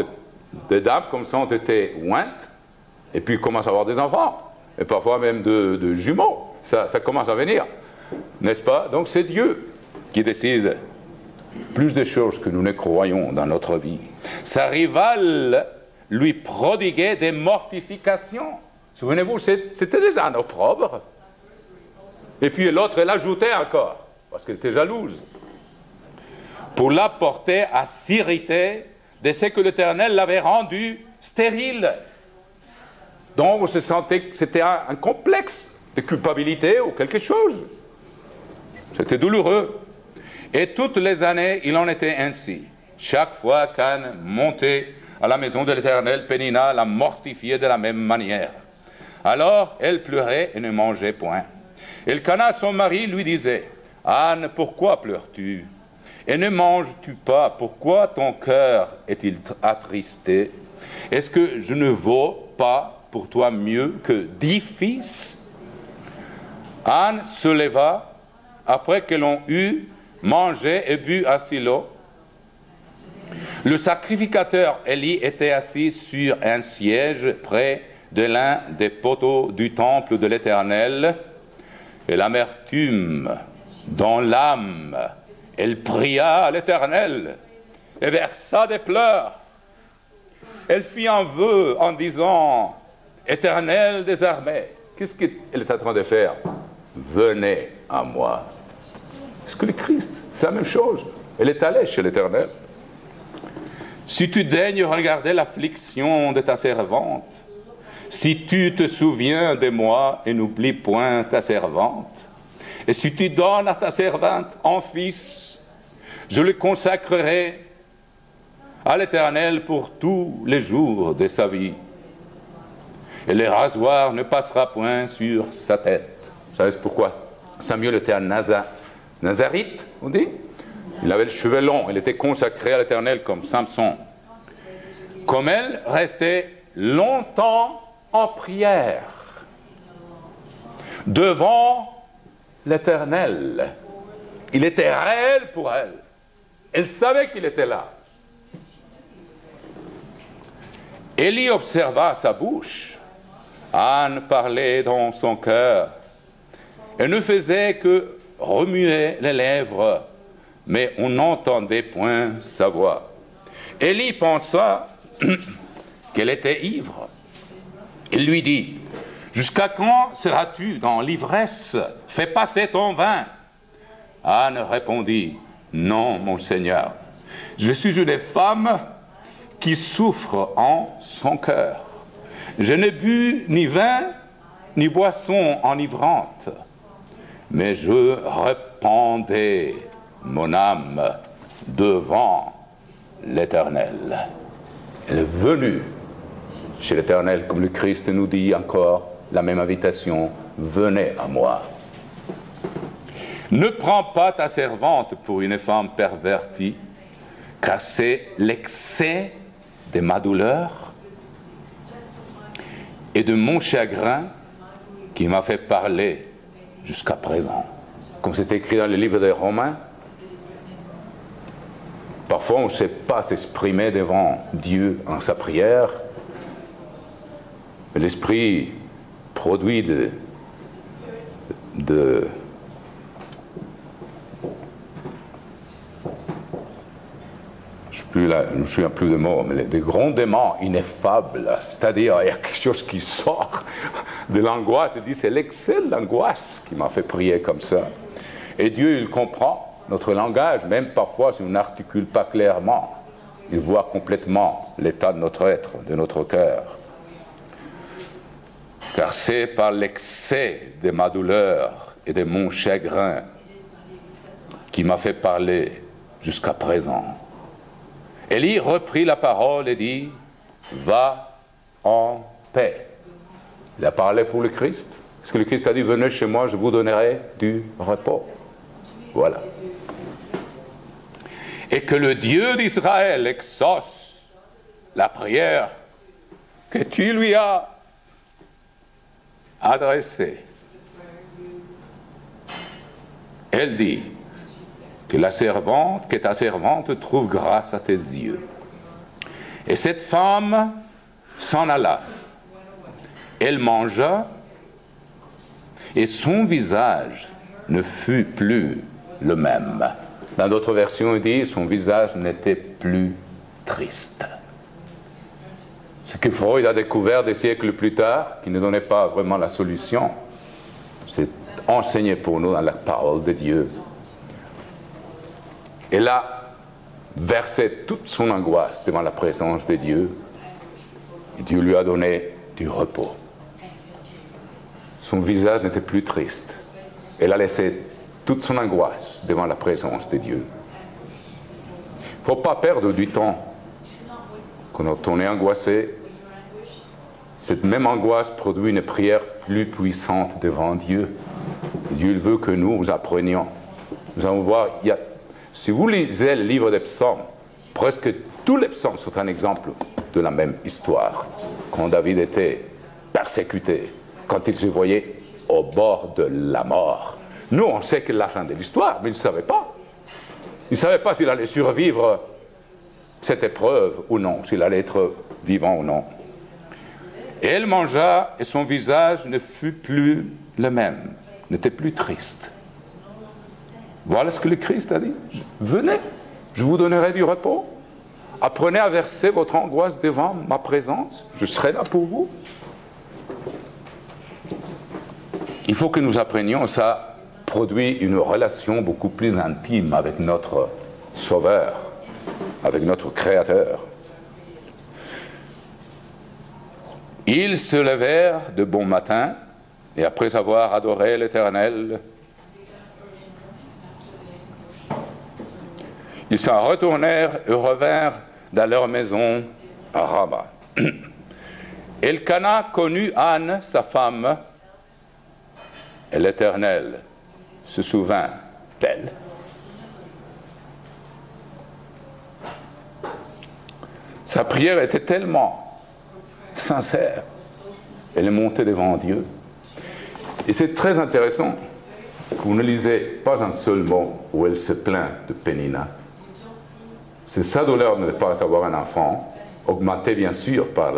des dames comme ça ont été ointes, et puis commencent à avoir des enfants, et parfois même de jumeaux. Ça commence à venir, n'est-ce pas? Donc c'est Dieu qui décide plus de choses que nous ne croyons dans notre vie. Sa rivale lui prodiguait des mortifications. Souvenez-vous, c'était déjà un opprobre. Et puis l'autre, elle ajoutait encore, parce qu'elle était jalouse, pour la porter à s'irriter de ce que l'Éternel l'avait rendu stérile. Donc on se sentait que c'était un complexe de culpabilité ou quelque chose. C'était douloureux. Et toutes les années, il en était ainsi. Chaque fois qu'Anne montait à la maison de l'Éternel, Pénina la mortifiait de la même manière. Alors elle pleurait et ne mangeait point. Elkana, son mari, lui disait, « Anne, pourquoi pleures-tu? Et ne manges-tu pas? Pourquoi ton cœur est-il attristé? Est-ce que je ne vaux pas pour toi mieux que 10 fils? » Anne se leva après que l'on eut mangé et bu à Silo. Le sacrificateur Élie était assis sur un siège près de l'un des poteaux du temple de l'Éternel, et l'amertume dans l'âme, elle pria à l'Éternel et versa des pleurs. Elle fit un vœu en disant, « Éternel des armées », qu'est-ce qu'elle est en train de faire? Venez à moi. Est-ce que le Christ, c'est la même chose? Elle est allée chez l'Éternel. Si tu daignes regarder l'affliction de ta servante, si tu te souviens de moi et n'oublies point ta servante, et si tu donnes à ta servante un fils, je le consacrerai à l'Éternel pour tous les jours de sa vie. Et le rasoir ne passera point sur sa tête. Vous savez pourquoi? Samuel était un Nazarite, on dit. Il avait le cheveu long, il était consacré à l'Éternel comme Samson. Comme elle restait longtemps en prière devant l'Éternel. Il était réel pour elle. Elle savait qu'il était là. Élie observa sa bouche. Anne parlait dans son cœur. Elle ne faisait que remuer les lèvres, mais on n'entendait point sa voix. Élie pensa qu'elle était ivre. Il lui dit, « Jusqu'à quand seras-tu dans l'ivresse? Fais passer ton vin. » Anne répondit, « Non, mon Seigneur, Je suis une femme qui souffre en son cœur. Je n'ai bu ni vin, ni boisson enivrante, mais je répandais mon âme devant l'Éternel. Elle est venue chez l'Éternel, comme le Christ nous dit encore la même invitation, venez à moi. Ne prends pas ta servante pour une femme pervertie, car c'est l'excès de ma douleur et de mon chagrin qui m'a fait parler jusqu'à présent. Comme c'est écrit dans le livre des Romains, parfois on ne sait pas s'exprimer devant Dieu en sa prière, mais l'Esprit produit je ne me souviens plus de mots, mais des grondements ineffables, c'est-à-dire il y a quelque chose qui sort de l'angoisse, il dit c'est l'excès de l'angoisse qui m'a fait prier comme ça. Et Dieu, il comprend notre langage, même parfois si on n'articule pas clairement, il voit complètement l'état de notre être, de notre cœur. Car c'est par l'excès de ma douleur et de mon chagrin qui m'a fait parler jusqu'à présent. Élie reprit la parole et dit, va en paix. Il a parlé pour le Christ. Est-ce que le Christ a dit, venez chez moi, je vous donnerai du repos? Voilà. Et que le Dieu d'Israël exauce la prière que tu lui as adressée. Elle dit, que ta servante trouve grâce à tes yeux. Et cette femme s'en alla. Elle mangea, et son visage ne fut plus le même. Dans d'autres versions, il dit, son visage n'était plus triste. Ce que Freud a découvert des siècles plus tard, qui ne donnait pas vraiment la solution, c'est enseigné pour nous dans la parole de Dieu. Elle a versé toute son angoisse devant la présence de Dieu, et Dieu lui a donné du repos. Son visage n'était plus triste. Elle a laissé toute son angoisse devant la présence de Dieu. Il ne faut pas perdre du temps. Quand on est angoissé, cette même angoisse produit une prière plus puissante devant Dieu. Dieu veut que nous apprenions. Nous allons voir, si vous lisez le livre des psaumes, presque tous les psaumes sont un exemple de la même histoire. Quand David était persécuté, quand il se voyait au bord de la mort. Nous, on sait que la fin de l'histoire, mais il ne savait pas. Il ne savait pas s'il allait survivre cette épreuve ou non, s'il allait être vivant ou non. Et elle mangea, et son visage ne fut plus le même, n'était plus triste. Voilà ce que le Christ a dit. Venez, je vous donnerai du repos. Apprenez à verser votre angoisse devant ma présence. Je serai là pour vous. Il faut que nous apprenions, ça produit une relation beaucoup plus intime avec notre Sauveur, avec notre Créateur. Ils se levèrent de bon matin, et après avoir adoré l'Éternel, ils s'en retournèrent et revinrent dans leur maison à Rama. Elkana connut Anne, sa femme, et l'Éternel se souvint d'elle. Sa prière était tellement sincère, elle est montée devant Dieu. Et c'est très intéressant que vous ne lisez pas un seul mot où elle se plaint de Pénina. C'est sa douleur de ne pas avoir un enfant, augmentée bien sûr par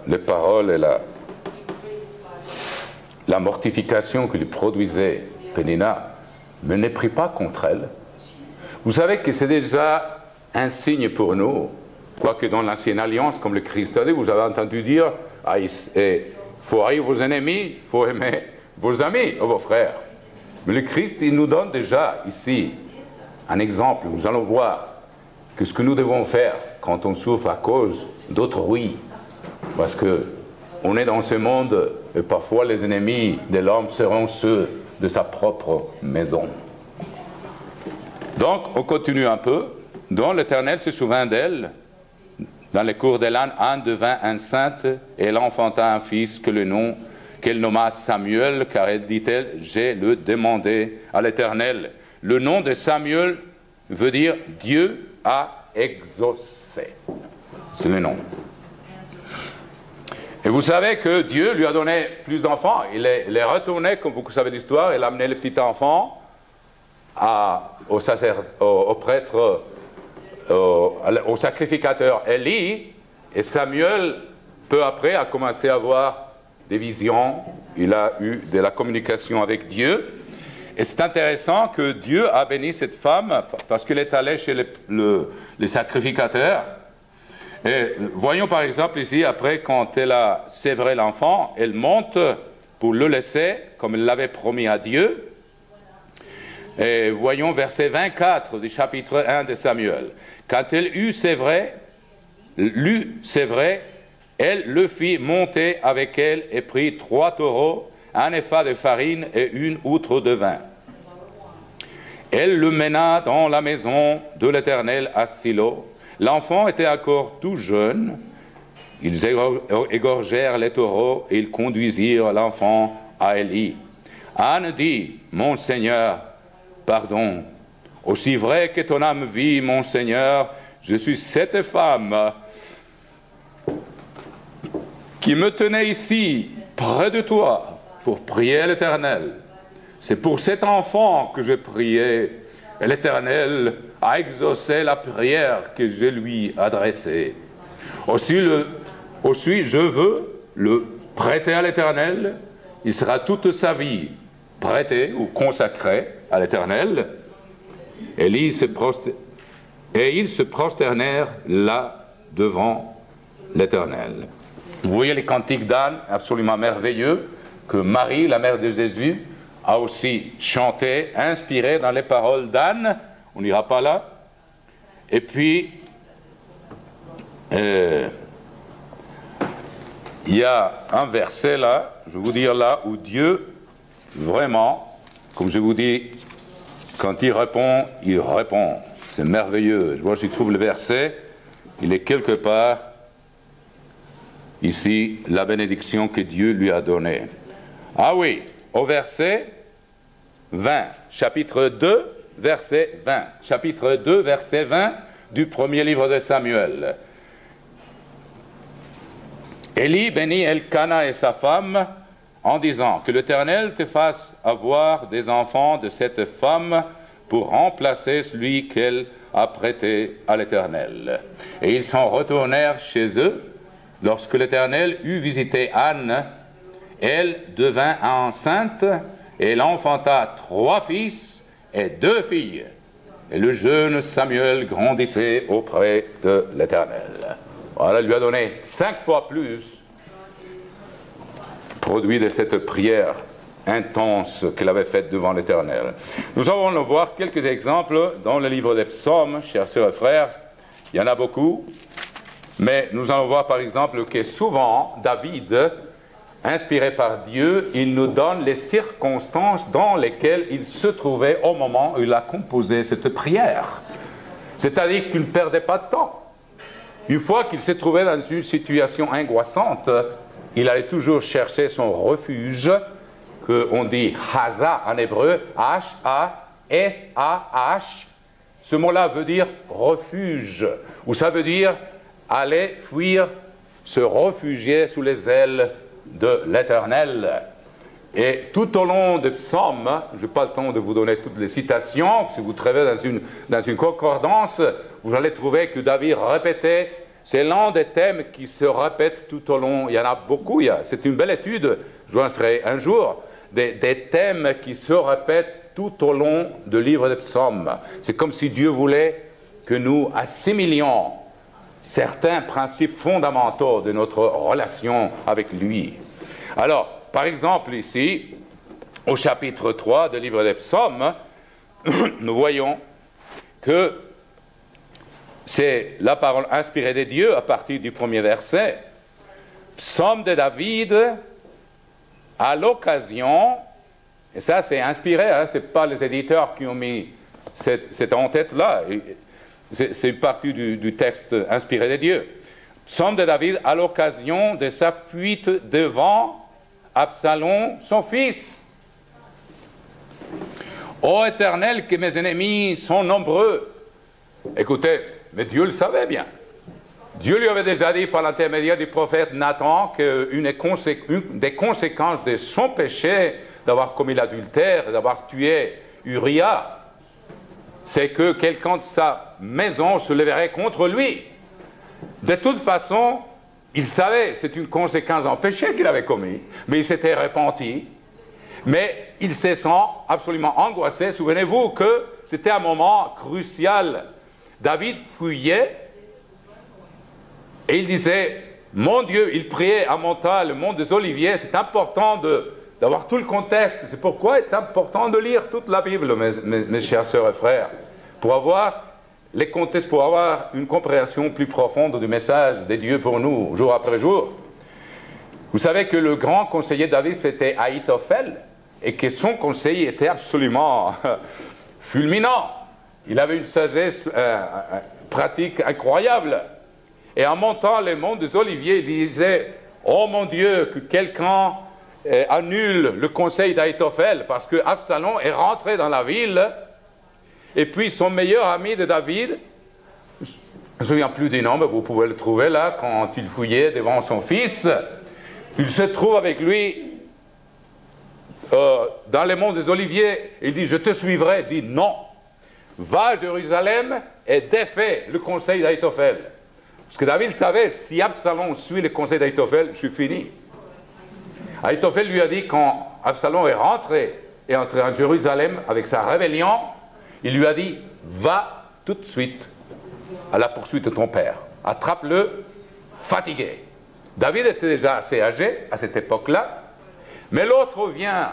les paroles et la mortification que lui produisait Pénina, mais ne prie pas contre elle. Vous savez que c'est déjà un signe pour nous, quoique dans l'Ancienne Alliance, comme le Christ a dit, vous avez entendu dire, il faut haïr vos ennemis, il faut aimer vos amis, vos frères. Mais le Christ, il nous donne déjà ici un exemple. Nous allons voir que ce que nous devons faire quand on souffre à cause d'autrui, parce qu'on est dans ce monde et parfois les ennemis de l'homme seront ceux de sa propre maison. Donc, on continue un peu. Donc, l'Éternel se souvint d'elle. Dans les cours de l'âne, Anne devint enceinte et elle enfanta un fils qu'elle nomma Samuel, car elle dit-elle, j'ai le demandé à l'Éternel. Le nom de Samuel veut dire Dieu a exaucé. C'est le nom. Et vous savez que Dieu lui a donné plus d'enfants. Il est retourné, comme vous savez l'histoire, il a amené le petit enfant au prêtre, au sacrificateur Élie, et Samuel, peu après, a commencé à avoir des visions, il a eu de la communication avec Dieu. Et c'est intéressant que Dieu a béni cette femme parce qu'elle est allée chez les sacrificateurs. Et voyons par exemple ici, après, quand elle a sévré l'enfant, elle monte pour le laisser, comme elle l'avait promis à Dieu. Et voyons verset 24 du chapitre 1 de Samuel. Quand elle eut sévré, elle le fit monter avec elle et prit 3 taureaux, un épha de farine et une outre de vin. Elle le mena dans la maison de l'Éternel à Silo. L'enfant était encore tout jeune. Ils égorgèrent les taureaux et ils conduisirent l'enfant à Élie. Anne dit, mon Seigneur, pardon, aussi vrai que ton âme vit, mon Seigneur, je suis cette femme qui me tenait ici, près de toi, pour prier à l'Éternel. C'est pour cet enfant que je priais, et l'Éternel a exaucé la prière que je lui adressée. Aussi, je veux le prêter à l'Éternel. Il sera toute sa vie prêté ou consacré à l'Éternel. Et ils se prosternèrent là devant l'Éternel. Vous voyez les cantiques d'Anne, absolument merveilleux, que Marie, la mère de Jésus, a aussi chanté, inspiré dans les paroles d'Anne. On n'ira pas là. Et puis, il y a un verset là, je vais vous dire là, où Dieu, vraiment, comme je vous dis, quand il répond, il répond. C'est merveilleux. Moi, j'y trouve le verset, il est quelque part, ici, la bénédiction que Dieu lui a donnée. Ah oui, au verset 20, chapitre 2, verset 20. Chapitre 2, verset 20 du premier livre de Samuel. Élie bénit Elkana et sa femme en disant que l'Éternel te fasse avoir des enfants de cette femme pour remplacer celui qu'elle a prêté à l'Éternel. Et ils s'en retournèrent chez eux. Lorsque l'Éternel eut visité Anne, elle devint enceinte et elle enfanta 3 fils et 2 filles. Et le jeune Samuel grandissait auprès de l'Éternel. Voilà, il lui a donné 5 fois plus, produit de cette prière intense qu'il avait faite devant l'Éternel. Nous allons voir quelques exemples dans le livre des psaumes, chers sœurs et frères. Il y en a beaucoup, mais nous allons voir par exemple que souvent David, inspiré par Dieu, il nous donne les circonstances dans lesquelles il se trouvait au moment où il a composé cette prière. C'est-à-dire qu'il ne perdait pas de temps. Une fois qu'il s'est trouvé dans une situation angoissante, il allait toujours chercher son refuge, qu'on dit Haza en hébreu, H-A-S-A-H. Ce mot-là veut dire refuge, ou ça veut dire aller fuir, se réfugier sous les ailes de l'Éternel. Et tout au long des psaumes, je n'ai pas le temps de vous donner toutes les citations, si vous trouvez dans une concordance, vous allez trouver que David répétait, c'est l'un des thèmes qui se répètent tout au long, il y en a beaucoup, c'est une belle étude, je vous en ferai un jour, des thèmes qui se répètent tout au long du livre des psaumes. C'est comme si Dieu voulait que nous assimilions certains principes fondamentaux de notre relation avec lui. Alors, par exemple ici, au chapitre 3 du livre des psaumes, nous voyons que c'est la parole inspirée de Dieu à partir du premier verset. Psaume de David, à l'occasion, et ça c'est inspiré, hein, ce n'est pas les éditeurs qui ont mis cette en-tête-là, c'est une partie du texte inspiré de Dieu. Psaume de David à l'occasion de sa fuite devant Absalom, son fils. Ô Éternel, que mes ennemis sont nombreux. Écoutez, mais Dieu le savait bien. Dieu lui avait déjà dit par l'intermédiaire du prophète Nathan qu'une des conséquences de son péché, d'avoir commis l'adultère, d'avoir tué Uria, c'est que quelqu'un de sa maison se leverait contre lui. De toute façon, il savait, c'est une conséquence d'un péché qu'il avait commis, mais il s'était repenti. Mais il se sent absolument angoissé. Souvenez-vous que c'était un moment crucial. David fuyait et il disait, mon Dieu, il priait à Montal, le mont des Oliviers. C'est important d'avoir tout le contexte. C'est pourquoi il est important de lire toute la Bible, mes chers sœurs et frères, pour avoir les contextes, pour avoir une compréhension plus profonde du message de Dieu pour nous, jour après jour. Vous savez que le grand conseiller de David, c'était Ahitophel, et que son conseil était absolument fulminant. Il avait une sagesse pratique incroyable. Et en montant les monts des Oliviers, il disait, « Oh mon Dieu, que quelqu'un annule le conseil d'Ahitophel, parce que Absalom est rentré dans la ville, et puis son meilleur ami de David, je ne me souviens plus du nom, mais vous pouvez le trouver là, quand il fouillait devant son fils, il se trouve avec lui dans les monts des Oliviers, il dit, je te suivrai. Il dit, non, va à Jérusalem et défais le conseil d'Ahitophel. Parce que David savait, si Absalom suit le conseil d'Ahitophel, je suis fini. Ahitophel lui a dit, quand Absalom est entré en Jérusalem avec sa rébellion, il lui a dit, va tout de suite à la poursuite de ton père. Attrape-le fatigué. David était déjà assez âgé à cette époque-là, mais l'autre vient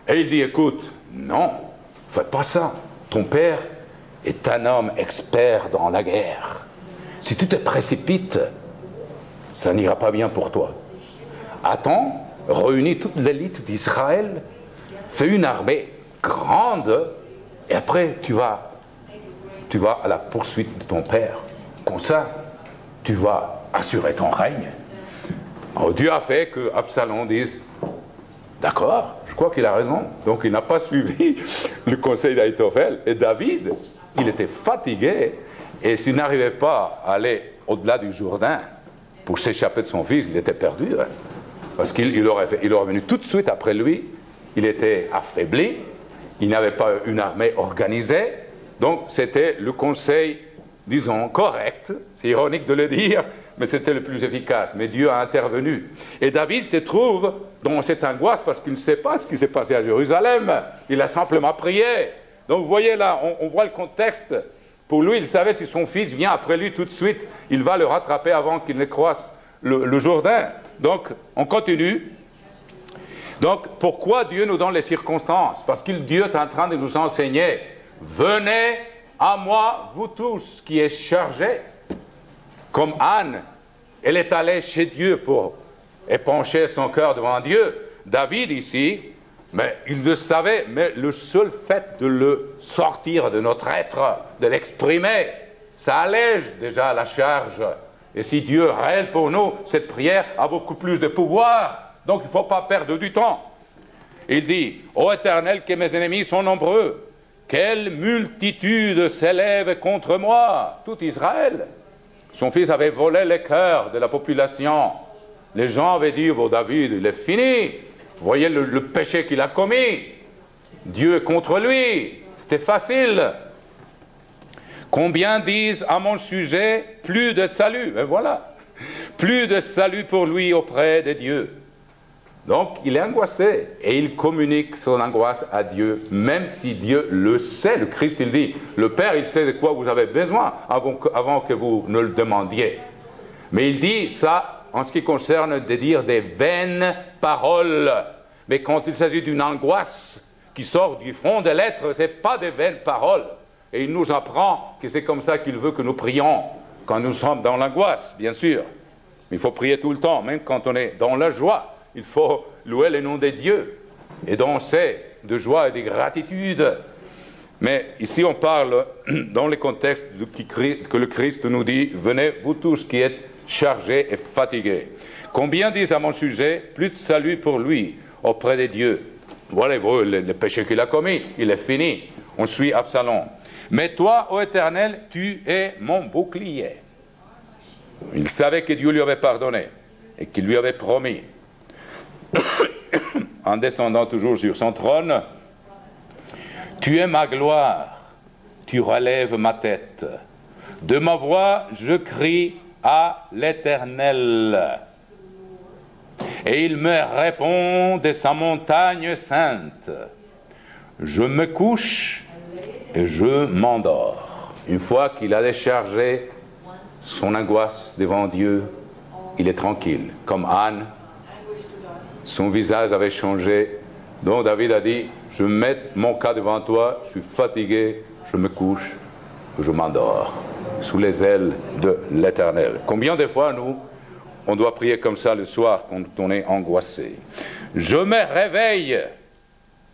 et il dit, écoute, non, fais pas ça. Ton père est un homme expert dans la guerre. Si tu te précipites, ça n'ira pas bien pour toi. Attends, réunis toute l'élite d'Israël, fais une armée grande, et après tu vas à la poursuite de ton père. Comme ça, tu vas assurer ton règne. Alors, Dieu a fait que Absalom dise, d'accord, je crois qu'il a raison. Donc il n'a pas suivi le conseil d'Ahitophel. Et David, il était fatigué, et s'il n'arrivait pas à aller au-delà du Jourdain pour s'échapper de son fils, il était perdu. Hein. Parce qu'il aurait venu tout de suite après lui, il était affaibli, il n'avait pas une armée organisée, donc c'était le conseil, disons, correct, c'est ironique de le dire, mais c'était le plus efficace. Mais Dieu a intervenu. Et David se trouve dans cette angoisse parce qu'il ne sait pas ce qui s'est passé à Jérusalem. Il a simplement prié. Donc vous voyez là, on voit le contexte. Pour lui, il savait si son fils vient après lui tout de suite, il va le rattraper avant qu'il ne croise le Jourdain. Donc, on continue. Donc, pourquoi Dieu nous donne les circonstances? Parce que Dieu est en train de nous enseigner. Venez à moi, vous tous qui êtes chargés. Comme Anne, elle est allée chez Dieu pour épancher son cœur devant Dieu. David ici, mais il le savait, mais le seul fait de le sortir de notre être, de l'exprimer, ça allège déjà la charge. Et si Dieu réel pour nous, cette prière a beaucoup plus de pouvoir. Donc il ne faut pas perdre du temps. Il dit, ô Éternel, que mes ennemis sont nombreux, quelle multitude s'élève contre moi, tout Israël. Son fils avait volé le cœur de la population. Les gens avaient dit, bon David, il est fini. Vous voyez le péché qu'il a commis. Dieu est contre lui. C'était facile. Combien disent à mon sujet, plus de salut. Et voilà. Plus de salut pour lui auprès de Dieu. Donc, il est angoissé. Et il communique son angoisse à Dieu, même si Dieu le sait. Le Christ, il dit, le Père, il sait de quoi vous avez besoin avant que vous ne le demandiez. Mais il dit ça en ce qui concerne de dire des vaines paroles. Mais quand il s'agit d'une angoisse qui sort du fond de l'être, ce n'est pas des vaines paroles. et il nous apprend que c'est comme ça qu'il veut que nous prions quand nous sommes dans l'angoisse, bien sûr. Mais il faut prier tout le temps, même quand on est dans la joie. Il faut louer le nom de Dieu et danser de joie et de gratitude. Mais ici, on parle dans le contexte que le Christ nous dit « Venez, vous tous qui êtes chargés et fatigués. Combien disent à mon sujet, plus de salut pour lui auprès de Dieu. Voilà, le péché qu'il a commis, il est fini. On suit Absalom. Mais toi, ô Éternel, tu es mon bouclier. » Il savait que Dieu lui avait pardonné et qu'il lui avait promis, en descendant toujours sur son trône, « Tu es ma gloire, tu relèves ma tête. De ma voix, je crie à l'Éternel. Et il me répond de sa montagne sainte. Je me couche et je m'endors. » Une fois qu'il a déchargé son angoisse devant Dieu, il est tranquille. Comme Anne, son visage avait changé. Donc David a dit, je mets mon cas devant toi, je suis fatigué, je me couche, je m'endors, sous les ailes de l'Éternel. Combien de fois, nous, on doit prier comme ça le soir quand on est angoissé? Je me réveille,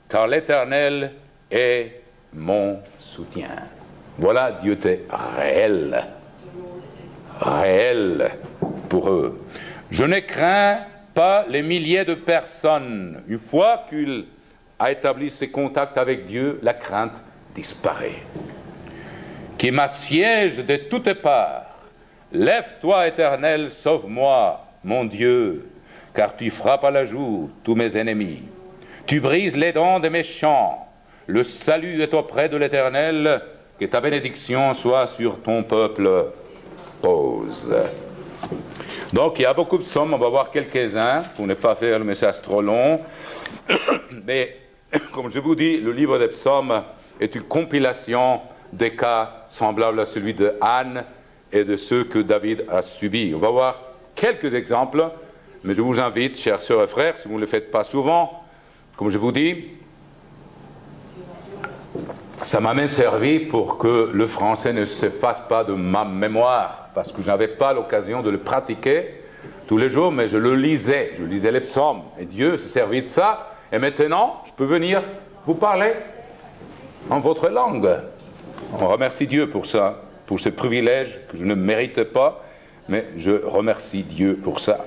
car l'Éternel est mon soutien. Voilà, Dieu est réel pour eux. Je ne crains pas les milliers de personnes. Une fois qu'il a établi ses contacts avec Dieu, la crainte disparaît. Qui m'assiège de toutes parts. Lève-toi, Éternel, sauve-moi, mon Dieu, car tu frappes à la joue tous mes ennemis. Tu brises les dents des méchants. Le salut est auprès de l'Éternel. Que ta bénédiction soit sur ton peuple. Pause. Donc, il y a beaucoup de psaumes, on va voir quelques-uns, pour ne pas faire le message trop long. Mais, comme je vous dis, le livre des psaumes est une compilation des cas semblables à celui de Anne et de ceux que David a subis. On va voir quelques exemples, mais je vous invite, chers sœurs et frères, si vous ne le faites pas souvent, comme je vous dis, ça m'a même servi pour que le français ne se fasse pas de ma mémoire, parce que je n'avais pas l'occasion de le pratiquer tous les jours, mais je lisais les psaumes, et Dieu s'est servi de ça, et maintenant, je peux venir vous parler en votre langue. On remercie Dieu pour ça, pour ce privilège que je ne mérite pas, mais je remercie Dieu pour ça.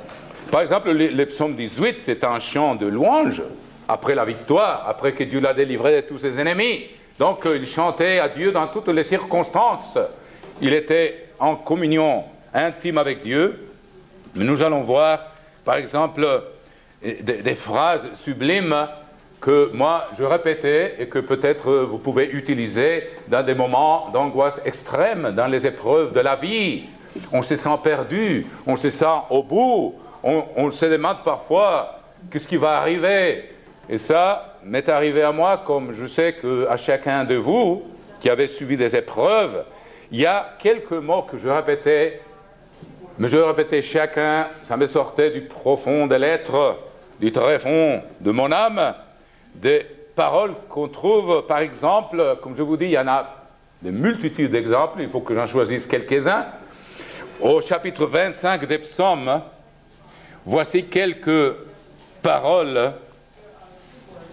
Par exemple, le psaume 18, c'est un chant de louange, après la victoire, après que Dieu l'a délivré de tous ses ennemis. Donc, il chantait à Dieu dans toutes les circonstances. Il était en communion intime avec Dieu. Mais nous allons voir, par exemple, des phrases sublimes que moi, je répétais et que peut-être vous pouvez utiliser dans des moments d'angoisse extrême, dans les épreuves de la vie. On se sent perdu, on se sent au bout, on se demande parfois qu'est-ce qui va arriver. Et ça m'est arrivé à moi, comme je sais qu'à chacun de vous qui avez subi des épreuves, il y a quelques mots que je répétais, mais je répétais chacun, ça me sortait du profond de l'être, du tréfonds de mon âme, des paroles qu'on trouve, par exemple, comme je vous dis, il y en a de multitudes d'exemples, il faut que j'en choisisse quelques-uns. Au chapitre 25 des psaumes, voici quelques paroles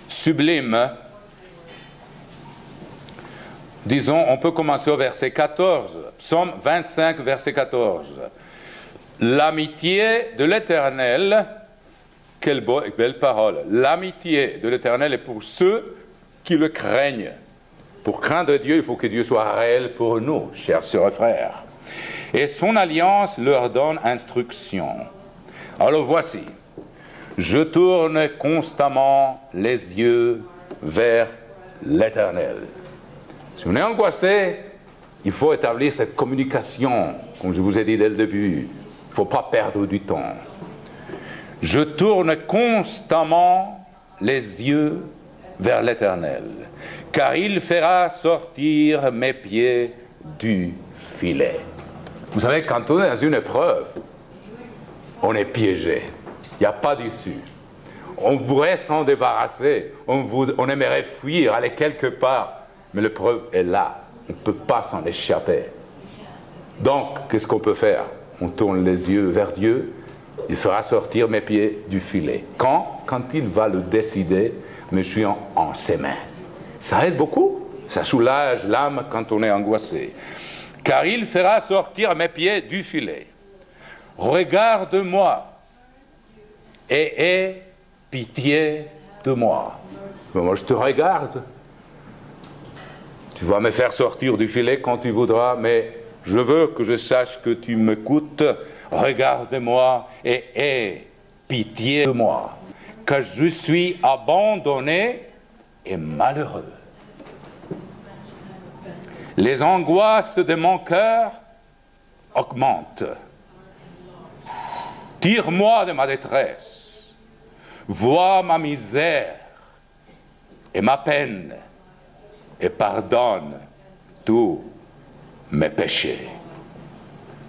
sublimes. Disons, on peut commencer au verset 14, psaume 25, verset 14. L'amitié de l'Éternel, quelle belle parole, l'amitié de l'Éternel est pour ceux qui le craignent. Pour craindre Dieu, il faut que Dieu soit réel pour nous, chers sœurs et frères. Et son alliance leur donne instruction. Alors voici, je tourne constamment les yeux vers l'Éternel. Si on est angoissé, il faut établir cette communication, comme je vous ai dit dès le début. Il ne faut pas perdre du temps. Je tourne constamment les yeux vers l'Éternel, car il fera sortir mes pieds du filet. Vous savez, quand on est dans une épreuve, on est piégé. Il n'y a pas d'issue. On voudrait s'en débarrasser, on aimerait fuir, aller quelque part, mais l'épreuve est là. On ne peut pas s'en échapper. Donc, qu'est-ce qu'on peut faire? On tourne les yeux vers Dieu. Il fera sortir mes pieds du filet. Quand? Quand il va le décider, mais je suis en ses mains. Ça aide beaucoup. Ça soulage l'âme quand on est angoissé. Car il fera sortir mes pieds du filet. Regarde-moi et aie pitié de moi. Moi, je te regarde. Tu vas me faire sortir du filet quand tu voudras, mais je veux que je sache que tu m'écoutes. Regarde-moi et aie pitié de moi, car je suis abandonné et malheureux. Les angoisses de mon cœur augmentent. Tire-moi de ma détresse. Vois ma misère et ma peine et pardonne tous mes péchés.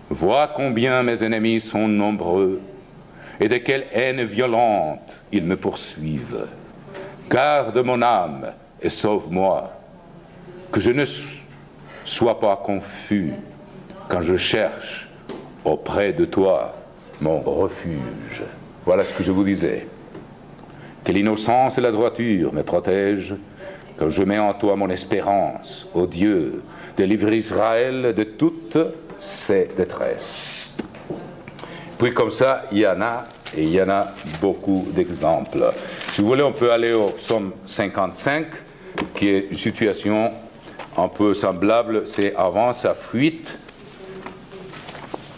Vois combien mes ennemis sont nombreux et de quelle haine violente ils me poursuivent. Garde mon âme et sauve-moi, que je ne sois pas confus quand je cherche auprès de toi mon refuge. Voilà ce que je vous disais. Que l'innocence et la droiture me protègent, que je mets en toi mon espérance, ô Dieu, délivre Israël de toutes ses détresses. Puis comme ça, il y en a, et il y en a beaucoup d'exemples. Si vous voulez, on peut aller au psaume 55, qui est une situation un peu semblable, c'est avant sa fuite.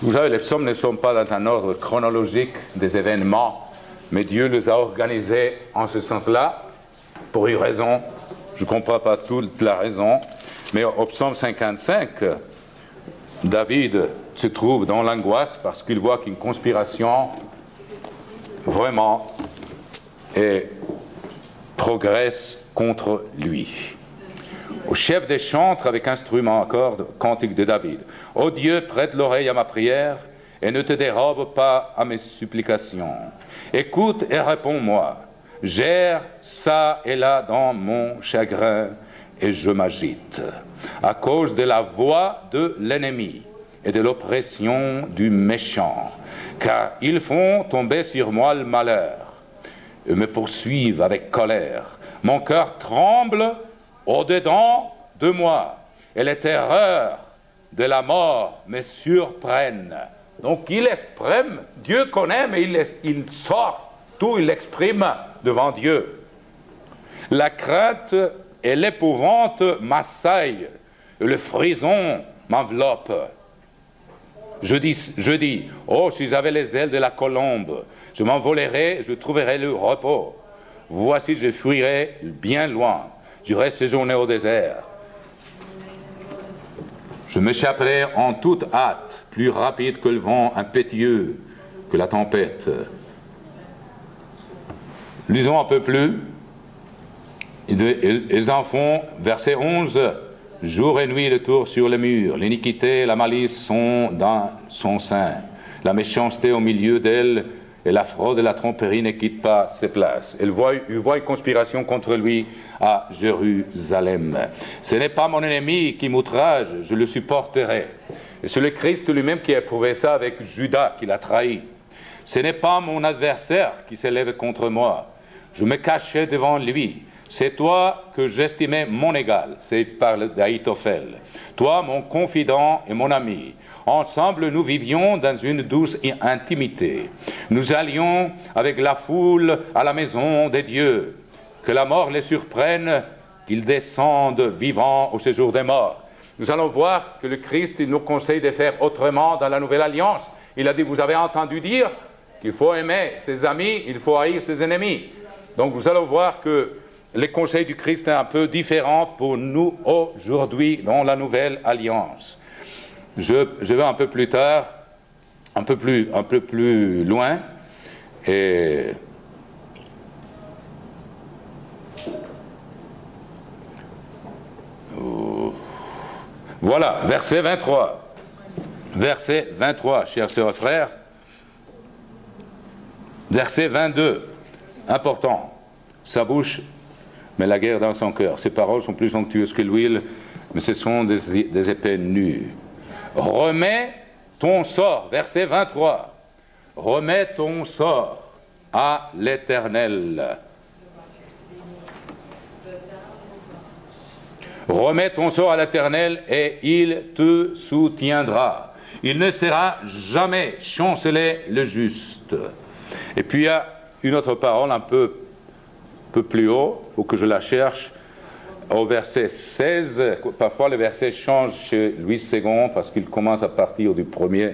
Vous savez, les psaumes ne sont pas dans un ordre chronologique des événements, mais Dieu les a organisés en ce sens-là, pour une raison. Je ne comprends pas toute la raison, mais au psaume 55, David se trouve dans l'angoisse parce qu'il voit qu'une conspiration vraiment progresse contre lui. Au chef des chantres avec instrument à cordes, cantique de David. Ô Dieu, prête l'oreille à ma prière et ne te dérobe pas à mes supplications. Écoute et réponds-moi. J'erre ça et là dans mon chagrin et je m'agite à cause de la voix de l'ennemi et de l'oppression du méchant, car ils font tomber sur moi le malheur et me poursuivent avec colère. Mon cœur tremble au-dedans de moi, et les terreurs de la mort me surprennent. Donc il exprime, Dieu connaît, mais il sort tout, il l'exprime devant Dieu. La crainte et l'épouvante m'assaillent, et le frisson m'enveloppe. Je dis, oh, si j'avais les ailes de la colombe, je m'envolerais, je trouverais le repos. Voici, je fuirais bien loin. J'irai séjourner au désert. Je m'échapperai en toute hâte, plus rapide que le vent impétueux, que la tempête. Lisons un peu plus. Ils en font, verset 11, jour et nuit le tour sur le mur. L'iniquité et la malice sont dans son sein. La méchanceté au milieu d'elle et la fraude et la tromperie ne quittent pas ses places. Il voit une conspiration contre lui à Jérusalem. Ce n'est pas mon ennemi qui m'outrage, je le supporterai. Et c'est le Christ lui-même qui a éprouvé ça avec Judas, qui l'a trahi. Ce n'est pas mon adversaire qui s'élève contre moi. Je me cachais devant lui. C'est toi que j'estimais mon égal. C'est parle d'Ahitophel. Toi, mon confident et mon ami. Ensemble, nous vivions dans une douce intimité. Nous allions avec la foule à la maison des dieux. Que la mort les surprenne, qu'ils descendent vivants au séjour des morts. Nous allons voir que le Christ nous conseille de faire autrement dans la Nouvelle Alliance. Il a dit, vous avez entendu dire qu'il faut aimer ses amis, il faut haïr ses ennemis. Donc nous allons voir que les conseils du Christ sont un peu différents pour nous aujourd'hui dans la Nouvelle Alliance. Je vais un peu plus tard, un peu plus loin, et voilà, verset 23. Verset 23, chers sœurs et frères. Verset 22, important. Sa bouche met la guerre dans son cœur. Ses paroles sont plus somptueuses que l'huile mais ce sont des épées nues. Remets ton sort, verset 23. Remets ton sort à l'Éternel. Remets ton sort à l'Éternel et il te soutiendra. Il ne sera jamais chanceler le juste. Et puis il y a une autre parole un peu plus haut, il faut que je la cherche, au verset 16. Parfois le verset change chez Louis II parce qu'il commence à partir du premier,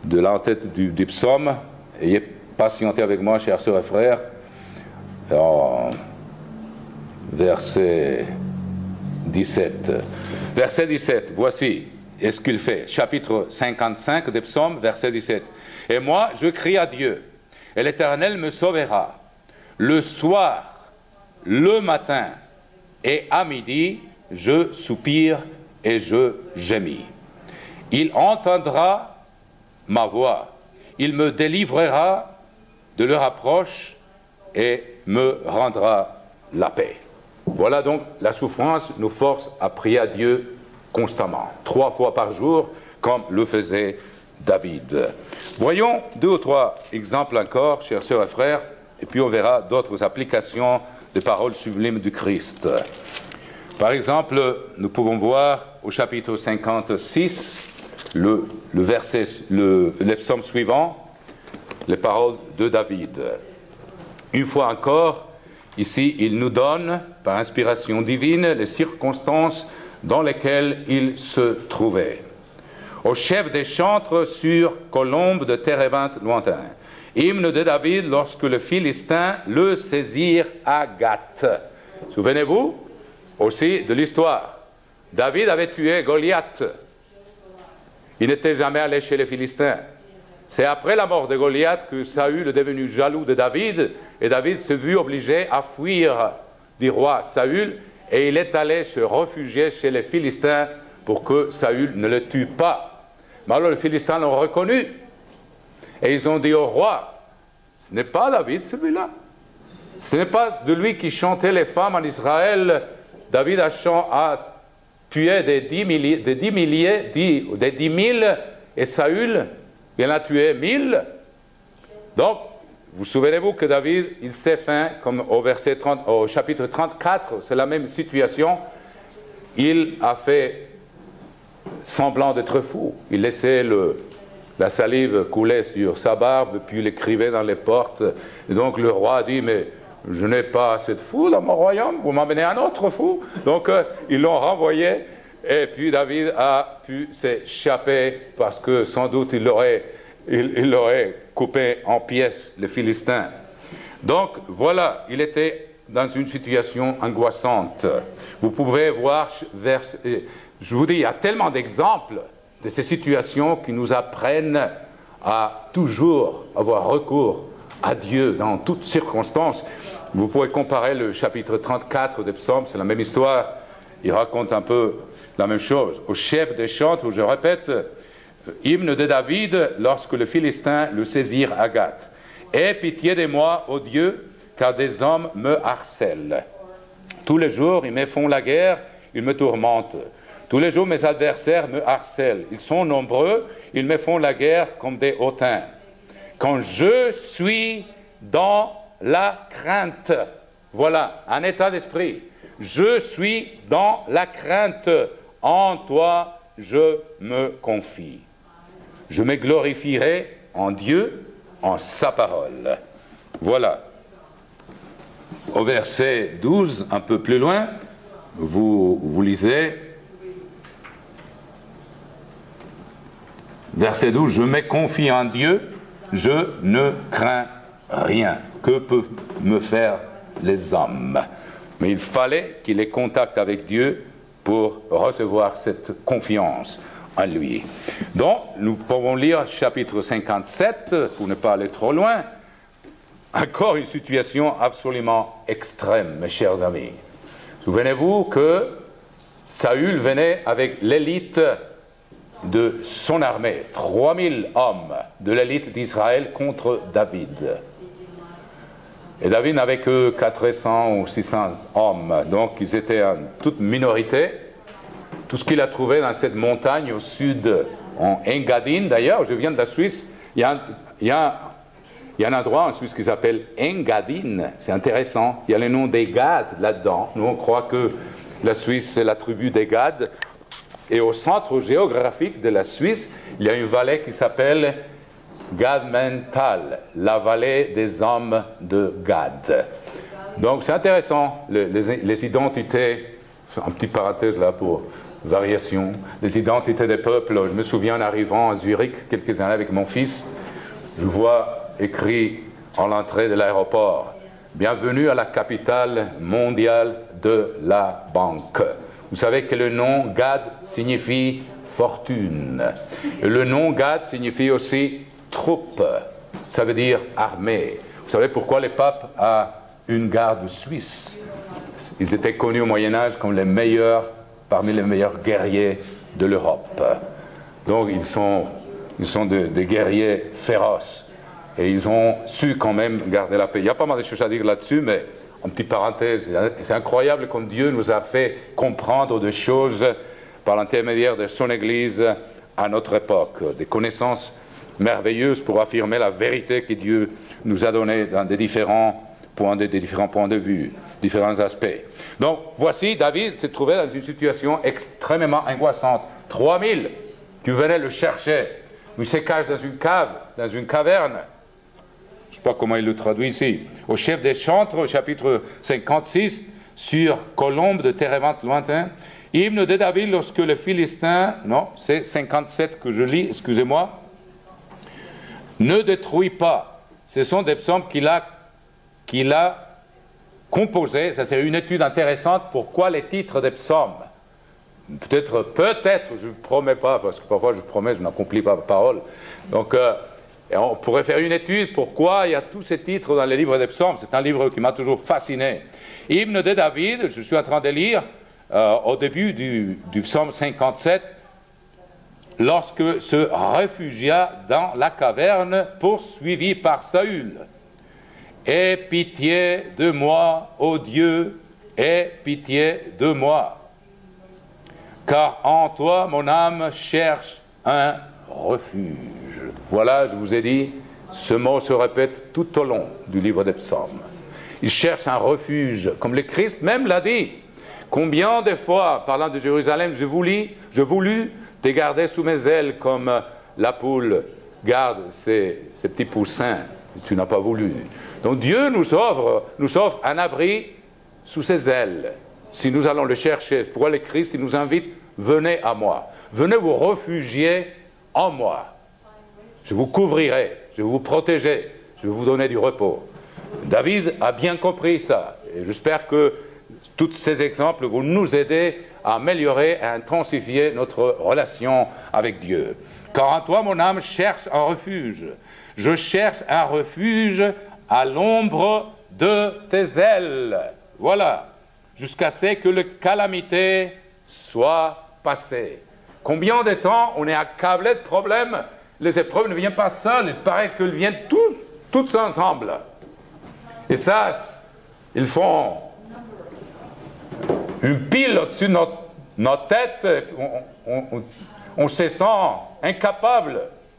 de l'entête du psaume. Ayez patienté avec moi, chers sœurs et frères. Alors, verset 17. Verset 17, voici ce qu'il fait. Chapitre 55 des psaumes, verset 17. Et moi, je crie à Dieu, et l'Éternel me sauvera. Le soir, le matin et à midi, je soupire et je gémis. Il entendra ma voix. Il me délivrera de leur approche et me rendra la paix. Voilà donc, la souffrance nous force à prier à Dieu constamment, 3 fois par jour, comme le faisait David. Voyons 2 ou 3 exemples encore, chers sœurs et frères, et puis on verra d'autres applications des paroles sublimes du Christ. Par exemple, nous pouvons voir au chapitre 56, le psaume suivant, les paroles de David. Une fois encore, ici, il nous donne, par inspiration divine, les circonstances dans lesquelles il se trouvait. Au chef des chantres sur colombe de térébinthe lointain. Hymne de David lorsque le Philistin le saisirent à Gath. Souvenez-vous aussi de l'histoire. David avait tué Goliath. Il n'était jamais allé chez les Philistins. C'est après la mort de Goliath que Saül est devenu jaloux de David, et David s'est vu obligé à fuir du roi Saül, et il est allé se réfugier chez les Philistins pour que Saül ne le tue pas. Mais alors les Philistins l'ont reconnu, et ils ont dit au roi, ce n'est pas David celui-là. Ce n'est pas de lui qui chantait les femmes en Israël. David a tué des 10 000, et Saül, il en a tué 1000. Donc, vous souvenez-vous que David, il s'est fait, comme au chapitre 34, c'est la même situation, il a fait semblant d'être fou. Il laissait la salive couler sur sa barbe, puis il écrivait dans les portes. Et donc le roi a dit, mais je n'ai pas assez de fous dans mon royaume, vous m'emmenez un autre fou. Donc ils l'ont renvoyé, et puis David a pu s'échapper, parce que sans doute il aurait coupé en pièces les Philistins. Donc voilà, il était dans une situation angoissante. Vous pouvez voir, je vous dis, il y a tellement d'exemples de ces situations qui nous apprennent à toujours avoir recours à Dieu dans toutes circonstances. Vous pouvez comparer le chapitre 34 des psaumes, c'est la même histoire, il raconte un peu la même chose. Au chef des chantres, je répète, hymne de David, lorsque le Philistin le saisirent à Gath. Aie pitié de moi, ô Dieu, car des hommes me harcèlent. Tous les jours, ils me font la guerre, ils me tourmentent. Tous les jours, mes adversaires me harcèlent. Ils sont nombreux, ils me font la guerre comme des hautains. Quand je suis dans la crainte, voilà, un état d'esprit. Je suis dans la crainte. En toi, je me confie. Je me glorifierai en Dieu, en sa parole. Voilà. Au verset 12, un peu plus loin, vous lisez, verset 12, je me confie en Dieu, je ne crains rien. Que peuvent me faire les hommes? Mais il fallait qu'il ait contact avec Dieu pour recevoir cette confiance en lui. Donc, nous pouvons lire chapitre 57, pour ne pas aller trop loin. Encore une situation absolument extrême, mes chers amis. Souvenez-vous que Saül venait avec l'élite de son armée, 3000 hommes de l'élite d'Israël contre David. Et David n'avait que 400 ou 600 hommes, donc ils étaient en toute minorité. tout ce qu'il a trouvé dans cette montagne au sud, en Engadine d'ailleurs. Je viens de la Suisse. Il y a un endroit en Suisse qui s'appelle Engadine. C'est intéressant. Il y a le nom des Gades là-dedans. Nous, on croit que la Suisse, c'est la tribu des Gades. Et au centre géographique de la Suisse, il y a une vallée qui s'appelle Gadmental, la vallée des hommes de Gad. Donc c'est intéressant, les identités, en petite parenthèse là pour variation, les identités des peuples. Je me souviens en arrivant à Zurich quelques années avec mon fils, je vois écrit en l'entrée de l'aéroport « Bienvenue à la capitale mondiale de la banque ». Vous savez que le nom Gad signifie fortune. Et le nom Gad signifie aussi troupe. Ça veut dire armée. Vous savez pourquoi les papes ont une garde suisse? Ils étaient connus au Moyen-Âge comme les meilleurs, parmi les meilleurs guerriers de l'Europe. Donc ils sont des guerriers féroces. Et ils ont su quand même garder la paix. Il y a pas mal de choses à dire là-dessus, mais en petite parenthèse, c'est incroyable comme Dieu nous a fait comprendre des choses par l'intermédiaire de son Église à notre époque. Des connaissances merveilleuses pour affirmer la vérité que Dieu nous a donnée dans des différents points de vue, différents aspects. Donc, voici, David s'est trouvé dans une situation extrêmement angoissante. 3000 qui venaient le chercher. Il se cache dans une cave, dans une caverne. Je ne sais pas comment il le traduit ici. Au chef des chantres, au chapitre 56, sur colombe de térébinthe lointain, hymne de David lorsque le Philistin, non, c'est 57 que je lis, excusez-moi, ne détruit pas. Ce sont des psaumes qu'il a composés. Ça, c'est une étude intéressante. Pourquoi les titres des psaumes? Peut-être, je ne promets pas, parce que parfois je promets, je n'accomplis pas ma parole. Donc, on pourrait faire une étude pourquoi il y a tous ces titres dans les livres des psaumes. C'est un livre qui m'a toujours fasciné. Hymne de David, je suis en train de lire au début du psaume 57, lorsque se réfugia dans la caverne poursuivi par Saül. Aie pitié de moi, ô Dieu, aie pitié de moi. Car en toi, mon âme cherche un refuge. Voilà, je vous ai dit, ce mot se répète tout au long du livre des psaumes. Il cherche un refuge, comme le Christ même l'a dit. Combien de fois, parlant de Jérusalem, je voulus te garder sous mes ailes comme la poule garde ses petits poussins. Tu n'as pas voulu. Donc Dieu nous offre un abri sous ses ailes. Si nous allons le chercher, pourquoi le Christ il nous invite, venez à moi. Venez vous réfugier en moi. Je vous couvrirai, je vais vous protéger, je vais vous donner du repos. David a bien compris ça. Et j'espère que tous ces exemples vont nous aider à améliorer et à intensifier notre relation avec Dieu. Car en toi, mon âme cherche un refuge. Je cherche un refuge à l'ombre de tes ailes. Voilà. Jusqu'à ce que la calamité soit passée. Combien de temps on est accablé de problèmes? Les épreuves ne viennent pas seules, il paraît qu'elles viennent toutes ensemble. Et ça, ils font une pile au-dessus de notre tête. On se sent incapable